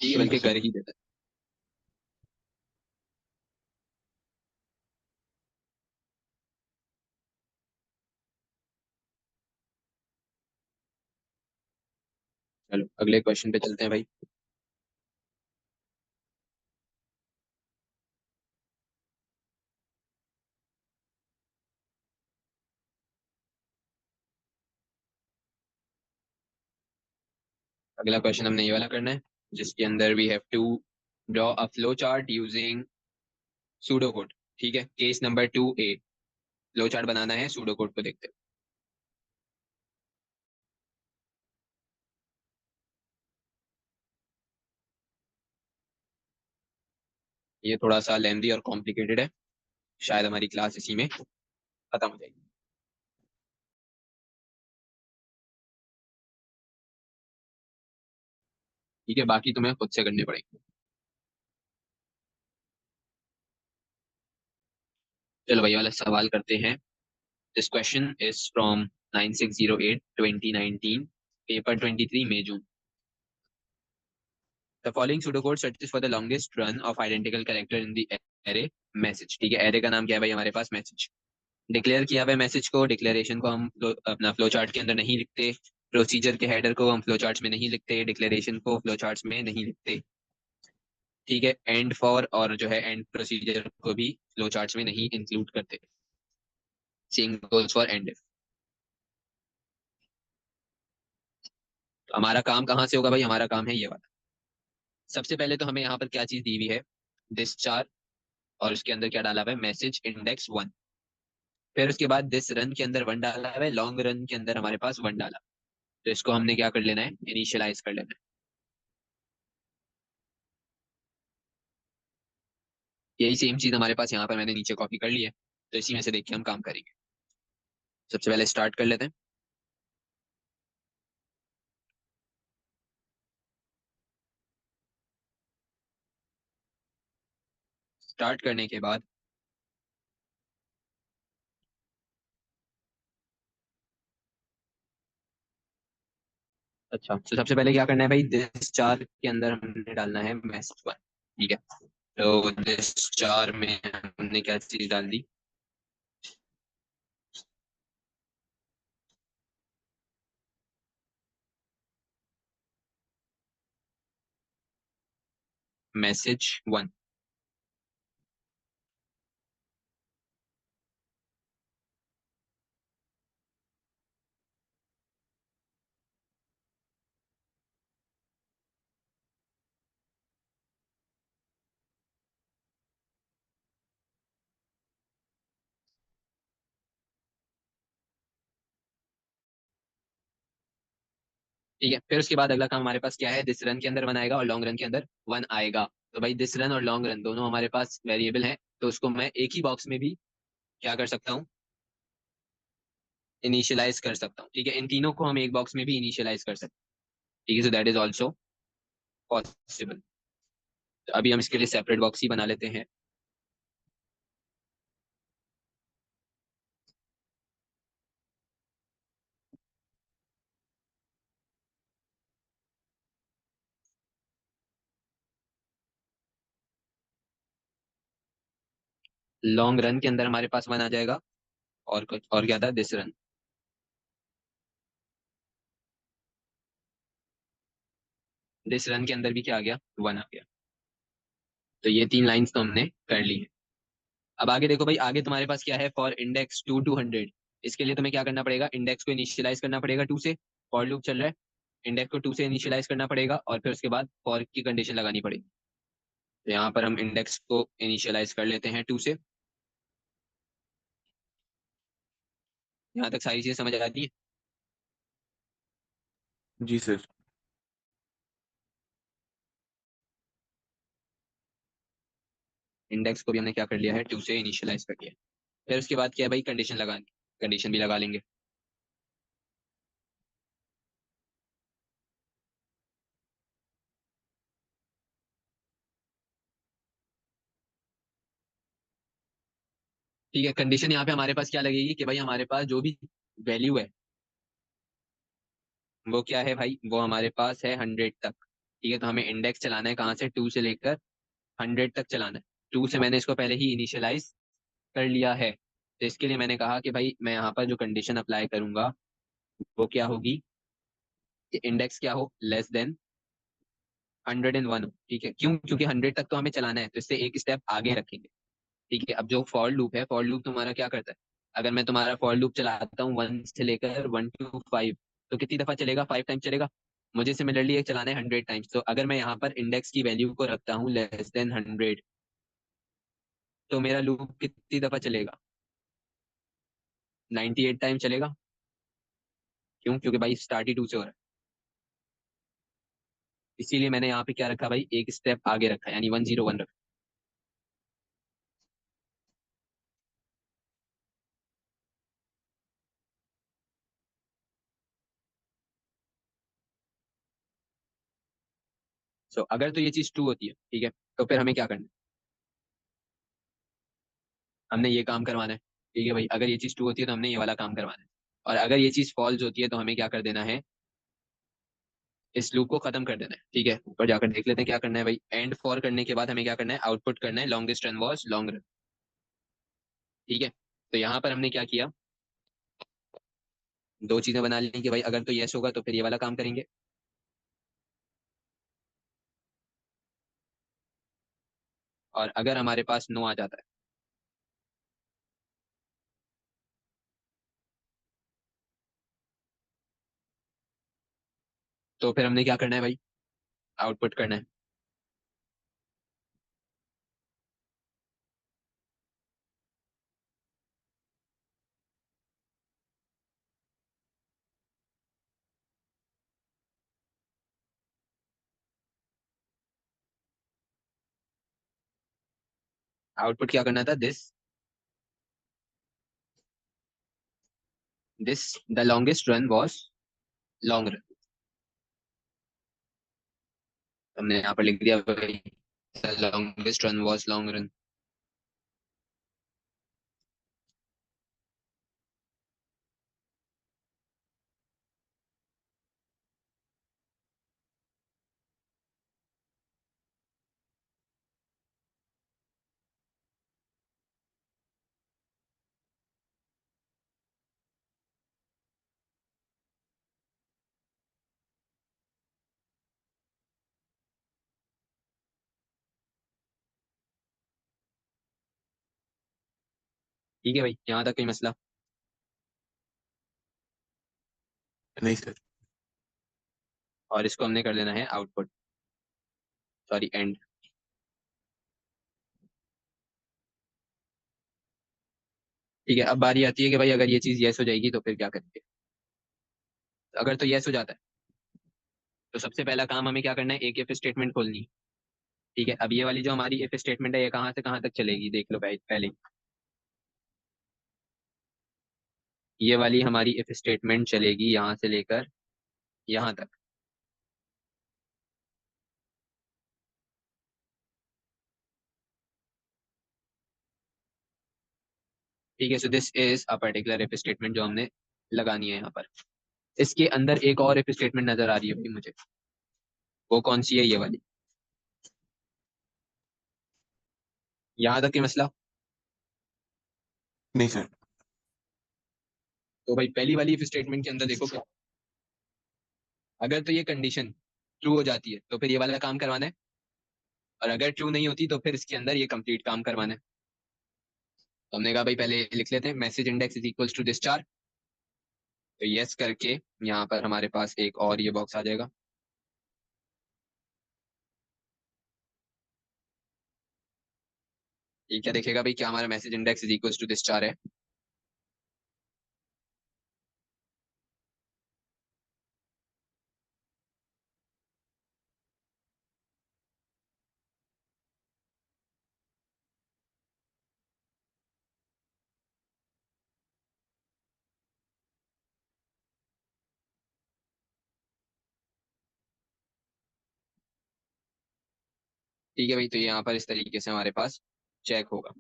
ठीक है, ठीक है बल्कि सर. कर ही देता है. चलो अगले क्वेश्चन पे चलते हैं भाई. अगला क्वेश्चन हमने ये वाला करना है जिसके अंदर we have to draw a flow chart using pseudo code. ठीक है, case number 2A. Flow chart बनाना है, सूडो कोड को देखते हैं. ये थोड़ा सा लेंदी और कॉम्प्लिकेटेड है, शायद हमारी क्लास इसी में खत्म हो जाएगी. ठीक है, बाकी तुम्हें खुद से करने पड़ेंगे. चलो भाई वाला सवाल करते हैं. This question is from 9608 2019, paper 23 May June. The following pseudocode searches for the longest run of identical character in the array message. ठीक है, एरे का नाम क्या है भाई हमारे पास? मैसेज. डिक्लेयर किया हुआ है मैसेज को. डिक्लेरेशन को हम अपना फ्लो चार्ट के अंदर नहीं लिखते. प्रोसीजर के हेडर को हम फ्लो चार्ट्स में नहीं लिखते. डिक्लेरेशन को फ्लो चार्ट्स में नहीं लिखते. ठीक है, एंड फॉर और जो है एंड प्रोसीजर को भी फ्लो चार्ट्स में नहीं इंक्लूड करते. Same goals for and. तो हमारा काम कहाँ से होगा भाई? हमारा काम है ये वाला. सबसे पहले तो हमें यहाँ पर क्या चीज दी हुई है? दिस चार, और उसके अंदर क्या डाला हुआ है? Message index 1. फिर उसके बाद दिस रन के अंदर 1 डाला हुआ है, लॉन्ग रन के अंदर हमारे पास 1 डाला. तो इसको हमने क्या कर लेना है? इनिशियलाइज कर लेना है. यही सेम चीज हमारे पास यहाँ पर मैंने नीचे कॉपी कर ली है, तो इसी में से देख के हम काम करेंगे. सबसे पहले स्टार्ट कर लेते हैं. स्टार्ट करने के बाद अच्छा, तो सबसे पहले क्या करना है भाई? दिस चार के अंदर हमने डालना है मैसेज 1. ठीक है, तो दिस चार में हमने क्या चीज डाल दी? मैसेज 1. ठीक है, फिर उसके बाद अगला काम हमारे पास क्या है? दिस रन के अंदर 1 आएगा और लॉन्ग रन के अंदर 1 आएगा. तो भाई दिस रन और लॉन्ग रन दोनों हमारे पास वेरिएबल हैं, तो उसको मैं एक ही बॉक्स में भी क्या कर सकता हूँ? इनिशियलाइज कर सकता हूँ. ठीक है, इन तीनों को हम एक बॉक्स में भी इनिशियलाइज कर सकते हैं. ठीक है, so that is also possible. तो अभी हम इसके लिए सेपरेट बॉक्स ही बना लेते हैं. लॉन्ग रन के अंदर हमारे पास 1 आ जाएगा, और कुछ और क्या था? This run. दिस रन के अंदर भी क्या आ गया? 1 आ गया. तो ये 3 लाइंस तो हमने कर ली है. अब आगे देखो भाई, आगे तुम्हारे पास क्या है, फॉर इंडेक्स 2 to 100। इसके लिए तुम्हें क्या करना पड़ेगा, इंडेक्स को इनिशियलाइज करना पड़ेगा 2 से। फॉर लूप चल रहा है, इंडेक्स को 2 से इनिशियलाइज करना पड़ेगा और फिर उसके बाद फॉर की कंडीशन लगानी पड़ेगी। तो यहाँ पर हम इंडेक्स को इनिशियलाइज कर लेते हैं 2 से। यहाँ तक सारी चीजें समझ आती है। जी सर। इंडेक्स को भी हमने क्या कर लिया है, 2 से इनिशियलाइज कर लिया। फिर उसके बाद क्या है भाई, कंडीशन लगानी, कंडीशन भी लगा लेंगे। ठीक है, कंडीशन यहाँ पे हमारे पास क्या लगेगी कि भाई हमारे पास जो भी वैल्यू है वो क्या है भाई, वो हमारे पास है 100 तक। ठीक है, तो हमें इंडेक्स चलाना है कहाँ से, 2 से लेकर 100 तक चलाना है। 2 से मैंने इसको पहले ही इनिशियलाइज कर लिया है, तो इसके लिए मैंने कहा कि भाई मैं यहाँ पर जो कंडीशन अप्लाई करूंगा वो क्या होगी, कि इंडेक्स क्या हो, लेस देन 101 हो। ठीक है, क्यों, क्योंकि 100 तक तो हमें चलाना है, तो इससे एक स्टेप आगे रखेंगे। ठीक है, अब जो फॉर लूप है, फॉर लूप तुम्हारा क्या करता है, अगर मैं तुम्हारा फॉर लूप चलाता हूँ 1 से लेकर 1 to 5, तो कितनी दफा चलेगा, 5 टाइम चलेगा। मुझे सिमिलरली एक चलाना है 100 टाइम्स, तो अगर मैं यहाँ पर इंडेक्स की वैल्यू को रखता हूँ लेस देन 100, तो मेरा लूप कितनी दफा चलेगा, 98 टाइम चलेगा। क्यों, क्योंकि भाई स्टार्ट ही 2 से हो रहा है। इसीलिए मैंने यहाँ पे क्या रखा भाई, एक स्टेप आगे रखा है, यानी 101 रखा। सो अगर तो ये चीज ट्रू होती है, ठीक है, तो फिर हमें क्या करना है, हमने ये काम करवाना है। ठीक है भाई, अगर ये चीज ट्रू होती है तो हमने ये वाला काम करवाना है। और अगर ये चीज फॉल्स होती है तो हमें क्या कर देना है, इस लूप को खत्म कर देना है। ठीक है, ऊपर जाकर देख लेते हैं क्या करना है भाई। एंड फॉर करने के बाद हमें क्या करना है, आउटपुट करना है longest run was long run. ठीक है, तो यहाँ पर हमने क्या किया, दो चीजें बना ली कि भाई अगर तो यस होगा तो फिर ये वाला काम करेंगे, और अगर हमारे पास नो आ जाता है तो फिर हमने क्या करना है भाई, आउटपुट करना है। आउटपुट क्या करना था, this the longest run was long run. हमने यहाँ पर लिख दिया भाई, the longest run was long run. ठीक है भाई, यहाँ तक कोई मसला। नहीं सर। और इसको हमने कर देना है आउटपुट, सॉरी एंड। ठीक है, अब बारी आती है कि भाई अगर ये चीज यस हो जाएगी तो फिर क्या करेंगे। अगर तो यस हो जाता है तो सबसे पहला काम हमें क्या करना है, एक इफ स्टेटमेंट खोलनी है। ठीक है, अब ये वाली जो हमारी इफ स्टेटमेंट है ये कहाँ से कहाँ तक चलेगी, देख लो भाई पहले। ये वाली हमारी इफ स्टेटमेंट चलेगी यहाँ से लेकर यहाँ तक। ठीक है, so this is a particular if statement जो हमने लगानी है यहाँ पर। इसके अंदर एक और इफ स्टेटमेंट नजर आ रही है भाई मुझे, वो कौन सी है, ये वाली। यहाँ तक के मसला। नहीं सर। तो भाई पहली वाली इफ स्टेटमेंट के अंदर देखो क्या, अगर तो ये कंडीशन ट्रू हो जाती है तो फिर ये वाला काम करवाना है, और अगर ट्रू नहीं होती तो फिर इसके अंदर ये कंप्लीट काम करवाना है। तो हमने कहा भाई पहले लिख लेते हैं message index is equals to this char. तो यस करके यहाँ पर हमारे पास एक और ये बॉक्स आ जाएगा। ये क्या देखेगा भाई, क्या हमारा message index is equals to this char है। ठीक है भाई, तो यहाँ पर इस तरीके से हमारे पास चेक होगा।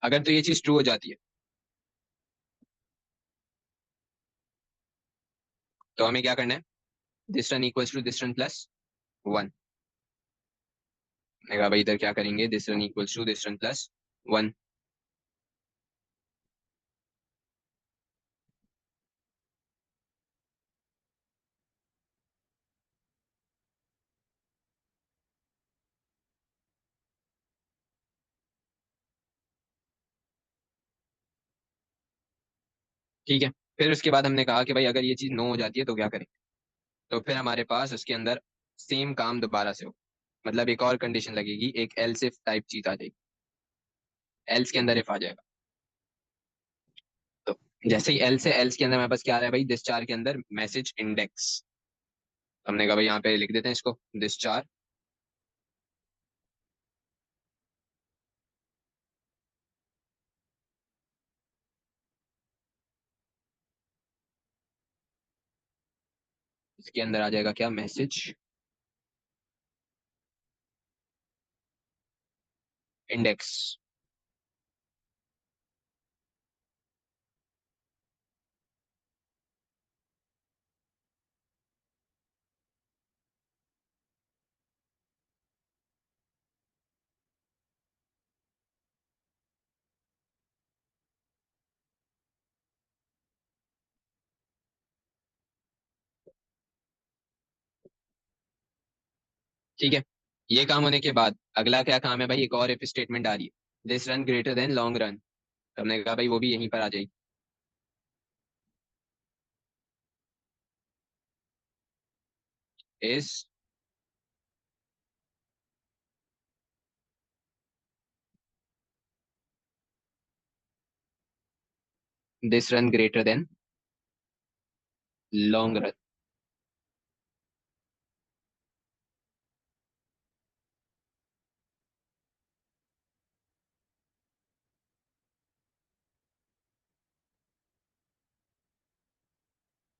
अगर तो ये चीज ट्रू हो जाती है तो हमें क्या करना है, this run equals to this run plus one. मैंने कहा भाई इधर क्या करेंगे, this run equals to this run plus one. ठीक है, फिर उसके बाद हमने कहा कि भाई अगर ये चीज नो हो जाती है तो क्या करें। तो फिर हमारे पास उसके अंदर सेम काम दोबारा से हो, मतलब एक और कंडीशन लगेगी, एक एल्स इफ टाइप चीज आ जाएगी। एल्स के अंदर इफ आ जाएगा। तो जैसे ही एल्स है, एल्स के अंदर हमारे पास क्या आ रहा है भाई, दिस चार के अंदर मैसेज इंडेक्स। हमने कहा भाई यहाँ पे लिख देते हैं इसको, दिस चार। इसके अंदर आ जाएगा क्या, मैसेज इंडेक्स। ठीक है, ये काम होने के बाद अगला क्या काम है भाई, एक और इफ स्टेटमेंट आ रही है, this run greater than long run. तो हमने कहा भाई वो भी यहीं पर आ जाएगी। इस this run greater than long run.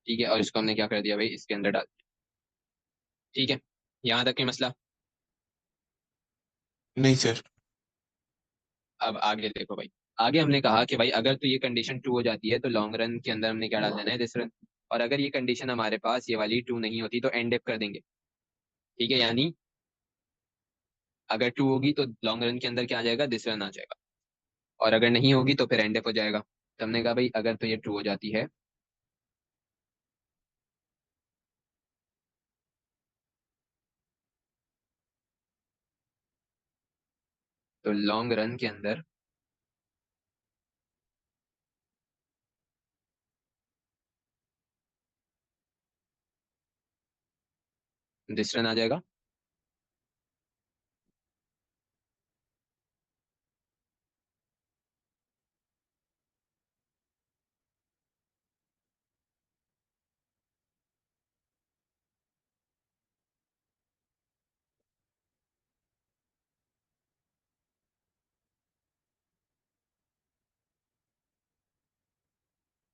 ठीक है, और इसको हमने क्या कर दिया भाई, इसके अंदर डाल दिया। ठीक है, यहाँ तक के मसला। नहीं सर। अब आगे देखो भाई, आगे हमने कहा कि भाई अगर तो ये कंडीशन ट्रू हो जाती है तो लॉन्ग रन के अंदर हमने क्या डाल देना है, दिस रन। और अगर ये कंडीशन हमारे पास ये वाली ट्रू नहीं होती तो एंड इफ कर देंगे। ठीक है, यानी अगर ट्रू होगी तो लॉन्ग रन के अंदर क्या आ जाएगा, दिस रन आ जाएगा। और अगर नहीं होगी तो फिर एंड इफ हो जाएगा। तो हमने कहा भाई अगर तो ये ट्रू हो जाती है तो लॉन्ग रन के अंदर दिस रन आ जाएगा।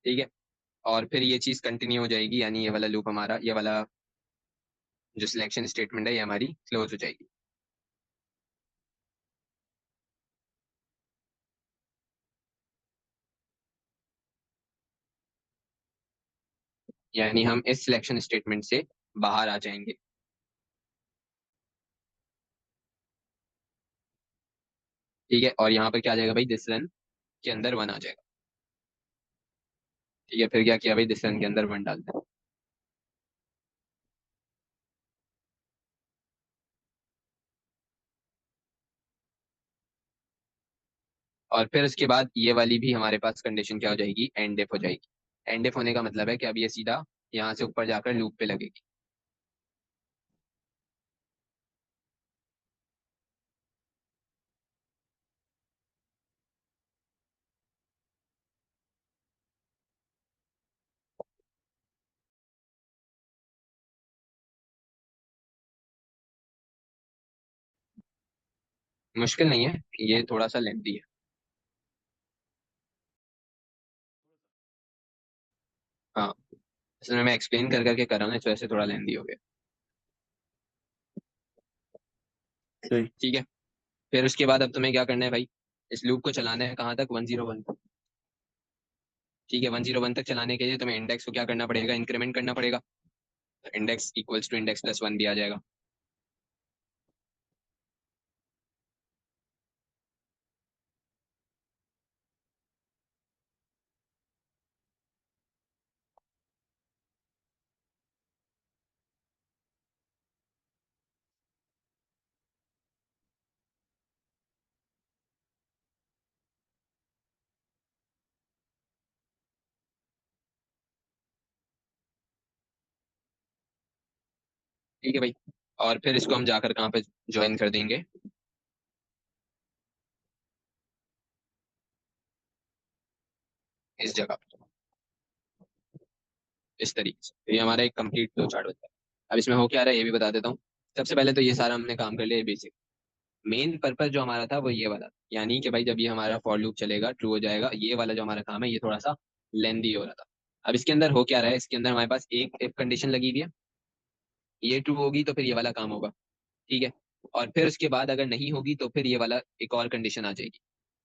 ठीक है, और फिर ये चीज कंटिन्यू हो जाएगी, यानी ये वाला लूप हमारा, ये वाला जो सिलेक्शन स्टेटमेंट है ये हमारी क्लोज हो जाएगी। यानी हम इस सिलेक्शन स्टेटमेंट से बाहर आ जाएंगे। ठीक है, और यहाँ पर क्या आ जाएगा भाई, दिस रन के अंदर वन आ जाएगा। ठीक है, फिर क्या किया भाई, दिस रन के अंदर वन डाल दें। और फिर उसके बाद ये वाली भी हमारे पास कंडीशन क्या हो जाएगी, एंड इफ हो जाएगी। एंड इफ होने का मतलब है कि अब ये सीधा यहाँ से ऊपर जाकर लूप पे लगेगी। मुश्किल नहीं है, ये थोड़ा सा लेंथी है। हाँ, इसमें मैं एक्सप्लेन कर करके कर रहा हूँ ना, इस वजह से थोड़ा लेंथी हो गया। सही। ठीक है, फिर उसके बाद अब तुम्हें क्या करना है भाई, इस लूप को चलाना है कहाँ तक, 101 तक। ठीक है, 101 तक चलाने के लिए तुम्हें इंडेक्स को क्या करना पड़ेगा, इंक्रीमेंट करना पड़ेगा। तो index equals to index plus 1 भी आ जाएगा। ठीक है भाई, और फिर इसको हम जाकर कहाँ पे ज्वाइन कर देंगे, इस जगह पे, इस तरीके से। तो ये हमारा एक कंप्लीट फ्लो चार्ट होता है। अब इसमें हो क्या रहा है ये भी बता देता हूँ। सबसे पहले तो ये सारा हमने काम कर लिया बेसिक। मेन पर्पस जो हमारा था वो ये वाला, यानी कि भाई जब ये हमारा फॉर लूप चलेगा ट्रू हो जाएगा, ये वाला जो हमारा काम है ये थोड़ा सा लेंदी हो रहा था। अब इसके अंदर हो क्या रहा है, इसके अंदर हमारे पास एक इफ कंडीशन लगी हुई है, ये ट्रू होगी तो फिर ये वाला काम होगा। ठीक है, और फिर उसके बाद अगर नहीं होगी तो फिर ये वाला एक और कंडीशन आ जाएगी।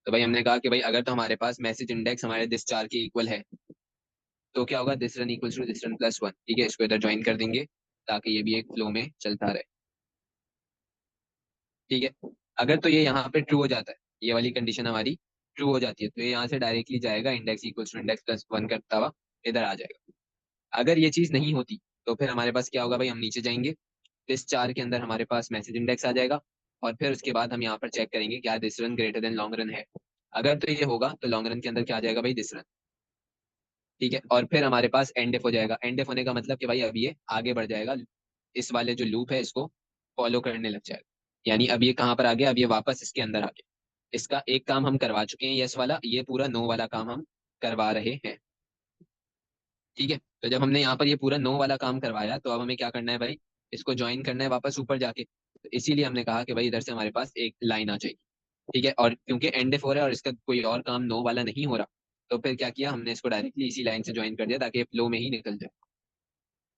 तो भाई हमने कहा कि भाई अगर तो हमारे पास मैसेज इंडेक्स हमारे दिस चार के इक्वल है, तो क्या होगा, this run equals to this run plus 1। ठीक है, इसको इधर ज्वाइन कर देंगे ताकि ये भी एक फ्लो में चलता रहे। ठीक है, अगर तो ये यहाँ पे ट्रू हो जाता है, ये वाली कंडीशन हमारी ट्रू हो जाती है, तो ये यहाँ से डायरेक्टली जाएगा index equals to index plus 1 करता हुआ इधर आ जाएगा। अगर ये चीज नहीं होती तो फिर हमारे पास क्या होगा भाई, हम नीचे जाएंगे, इस चार के अंदर हमारे पास मैसेज इंडेक्स आ जाएगा, और फिर उसके बाद हम यहाँ पर चेक करेंगे क्या this run greater than long run है। अगर तो ये होगा तो लॉन्ग रन के अंदर क्या आ जाएगा भाई, दिस रन। ठीक है, और फिर हमारे पास एंड इफ हो जाएगा। एंड इफ होने का मतलब कि भाई अब ये आगे बढ़ जाएगा, इस वाले जो लूप है इसको फॉलो करने लग जाएगा। यानी अब ये कहाँ पर आ गया, अब ये वापस इसके अंदर आ गया। इसका एक काम हम करवा चुके हैं यस वाला, ये पूरा नो वाला काम हम करवा रहे हैं। ठीक है, तो जब हमने यहाँ पर ये पूरा नो वाला काम करवाया तो अब हमें क्या करना है भाई, इसको ज्वाइन करना है वापस ऊपर जाके। तो इसीलिए हमने कहा कि भाई इधर से हमारे पास एक लाइन आ जाएगी। ठीक है, और क्योंकि एंड इफ हो रहा है और इसका कोई और काम नो वाला नहीं हो रहा, तो फिर क्या किया हमने, इसको डायरेक्टली इसी लाइन से ज्वाइन कर दिया ताकि फ्लो में ही निकल जाए।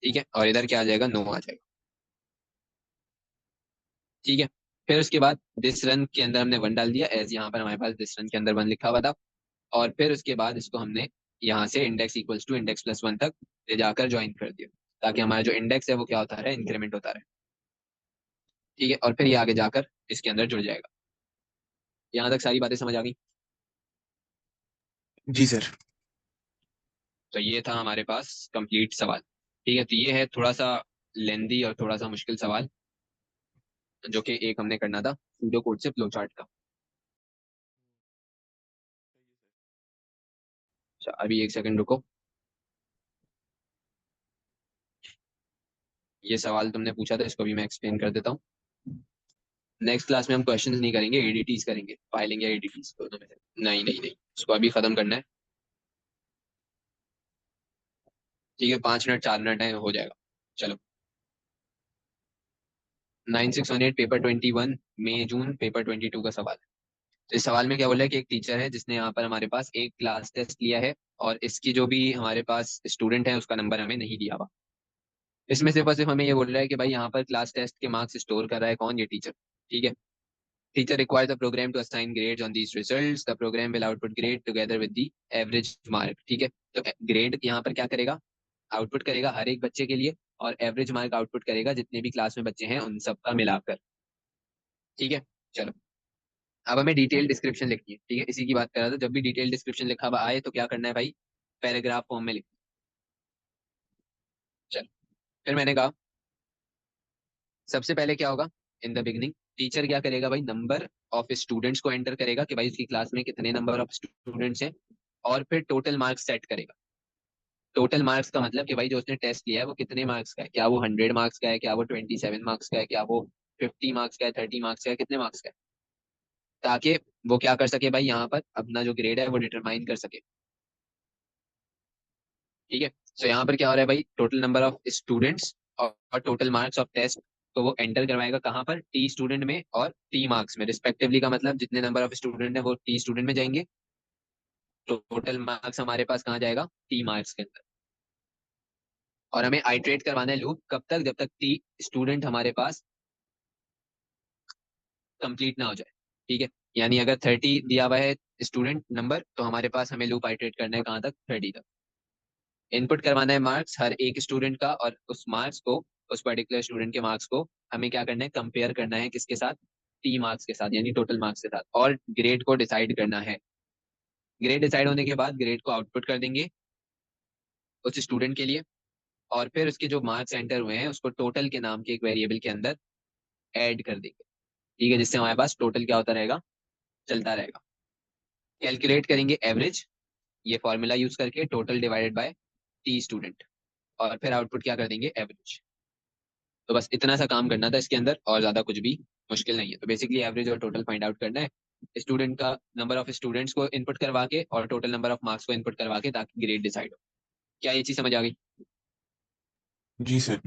ठीक है, और इधर क्या आ जाएगा, नो आ जाएगा। ठीक है, फिर उसके बाद दिस रन के अंदर हमने 1 डाल दिया, एज यहाँ पर हमारे पास दिस रन के अंदर 1 लिखा हुआ था। और फिर उसके बाद इसको हमने यहाँ से index equals to index plus 1 तक ले जाकर ज्वाइन कर दिया, ताकि हमारा जो इंडेक्स है वो क्या होता रहे, इंक्रीमेंट होता रहे। ठीक है, और फिर ये आगे जाकर इसके अंदर जुड़ जाएगा। यहाँ तक सारी बातें समझ आ गई। जी सर। तो ये था हमारे पास कंप्लीट सवाल। ठीक है, तो ये है थोड़ा सा लेंदी और थोड़ा सा मुश्किल सवाल, जो कि एक हमने करना था सूडो कोड से फ्लो चार्ट का। अच्छा, अभी एक सेकंड रुको। ये सवाल तुमने पूछा था, इसको भी मैं एक्सप्लेन कर देता हूँ। नेक्स्ट क्लास में हम क्वेश्चंस नहीं करेंगे, एडीटीज करेंगे, फाइलिंग या एडीटीज दोनों में से। नहीं नहीं नहीं, इसको अभी खत्म करना है। ठीक है, 5 मिनट 4 मिनट है, हो जाएगा। चलो, 9618 पेपर 21, मई जून पेपर 22 का सवाल है। तो इस सवाल में क्या बोला है कि एक टीचर है जिसने यहाँ पर हमारे पास एक क्लास टेस्ट लिया है, और इसकी जो भी हमारे पास स्टूडेंट है उसका नंबर हमें नहीं दिया हुआ। इसमें सिर्फ और सिर्फ हमें ये बोल रहा है कि भाई यहाँ पर क्लास टेस्ट के मार्क्स स्टोर कर रहा है कौन, ये टीचर। ठीक है, teacher requires the program to assign grades on these results. The program will output grade together with the average mark. ठीक है, तो ग्रेड यहाँ पर क्या करेगा, आउटपुट करेगा हर एक बच्चे के लिए, और एवरेज मार्क आउटपुट करेगा जितने भी क्लास में बच्चे हैं उन सब का मिलाकर। ठीक है, चलो, अब हमें डिटेल डिस्क्रिप्शन लिखनी है। ठीक है, इसी की बात कर रहा था, जब भी डिटेल डिस्क्रिप्शन लिखा हुआ आए तो क्या करना है भाई, पैराग्राफ फॉर्म में लिख। चलो, फिर मैंने कहा सबसे पहले क्या होगा, इन द बिगनिंग टीचर क्या करेगा भाई, नंबर ऑफ स्टूडेंट्स को एंटर करेगा कि भाई उसकी क्लास में कितने नंबर ऑफ स्टूडेंट्स हैं, और फिर टोटल मार्क्स सेट करेगा। टोटल मार्क्स का मतलब कि भाई जो उसने टेस्ट लिया है वो कितने मार्क्स का है, क्या वो 100 मार्क्स का है, क्या वो 27 मार्क्स का है, क्या वो 50 मार्क्स का है, 30 मार्क्स का है, कितने मार्क्स का है, ताकि वो क्या कर सके भाई, यहाँ पर अपना जो ग्रेड है वो डिटरमाइन कर सके। ठीक है, तो यहाँ पर क्या हो रहा है भाई, टोटल नंबर ऑफ स्टूडेंट्स और टोटल मार्क्स ऑफ टेस्ट तो वो एंटर करवाएगा कहाँ पर, टी स्टूडेंट में और टी मार्क्स में रिस्पेक्टिवली, का मतलब जितने नंबर ऑफ स्टूडेंट है वो टी स्टूडेंट में जाएंगे, तो टोटल मार्क्स हमारे पास कहाँ जाएगा, टी मार्क्स के अंदर। और हमें आइट्रेट करवाना है लूप कब तक, जब तक टी स्टूडेंट हमारे पास कंप्लीट ना हो जाए। ठीक है, यानी अगर 30 दिया हुआ है स्टूडेंट नंबर, तो हमारे पास हमें लूप आइट्रेट करना है कहाँ तक, 30 तक। इनपुट करवाना है मार्क्स हर एक स्टूडेंट का, और उस मार्क्स को, उस पर्टिकुलर स्टूडेंट के मार्क्स को हमें क्या करना है, कंपेयर करना है किसके साथ, टी मार्क्स के साथ, यानी टोटल मार्क्स के साथ, और ग्रेड को डिसाइड करना है। ग्रेड डिसाइड होने के बाद ग्रेड को आउटपुट कर देंगे उस स्टूडेंट के लिए, और फिर उसके जो मार्क्स एंटर हुए हैं उसको टोटल के नाम के एक वेरिएबल के अंदर ऐड कर देंगे। ठीक है, जिससे हमारे पास टोटल क्या होता रहेगा, चलता रहेगा। कैलकुलेट करेंगे एवरेज, ये फॉर्मूला यूज करके, total divided bye T student, और फिर आउटपुट क्या कर देंगे, एवरेज। तो बस इतना सा काम करना था इसके अंदर, और ज्यादा कुछ भी मुश्किल नहीं है। तो बेसिकली एवरेज और टोटल फाइंड आउट करना है, स्टूडेंट का नंबर ऑफ स्टूडेंट्स को इनपुट करवा के और टोटल नंबर ऑफ मार्क्स को इनपुट करवा के, ताकि ग्रेड डिसाइड हो। क्या ये चीज समझ आ गई? जी सर।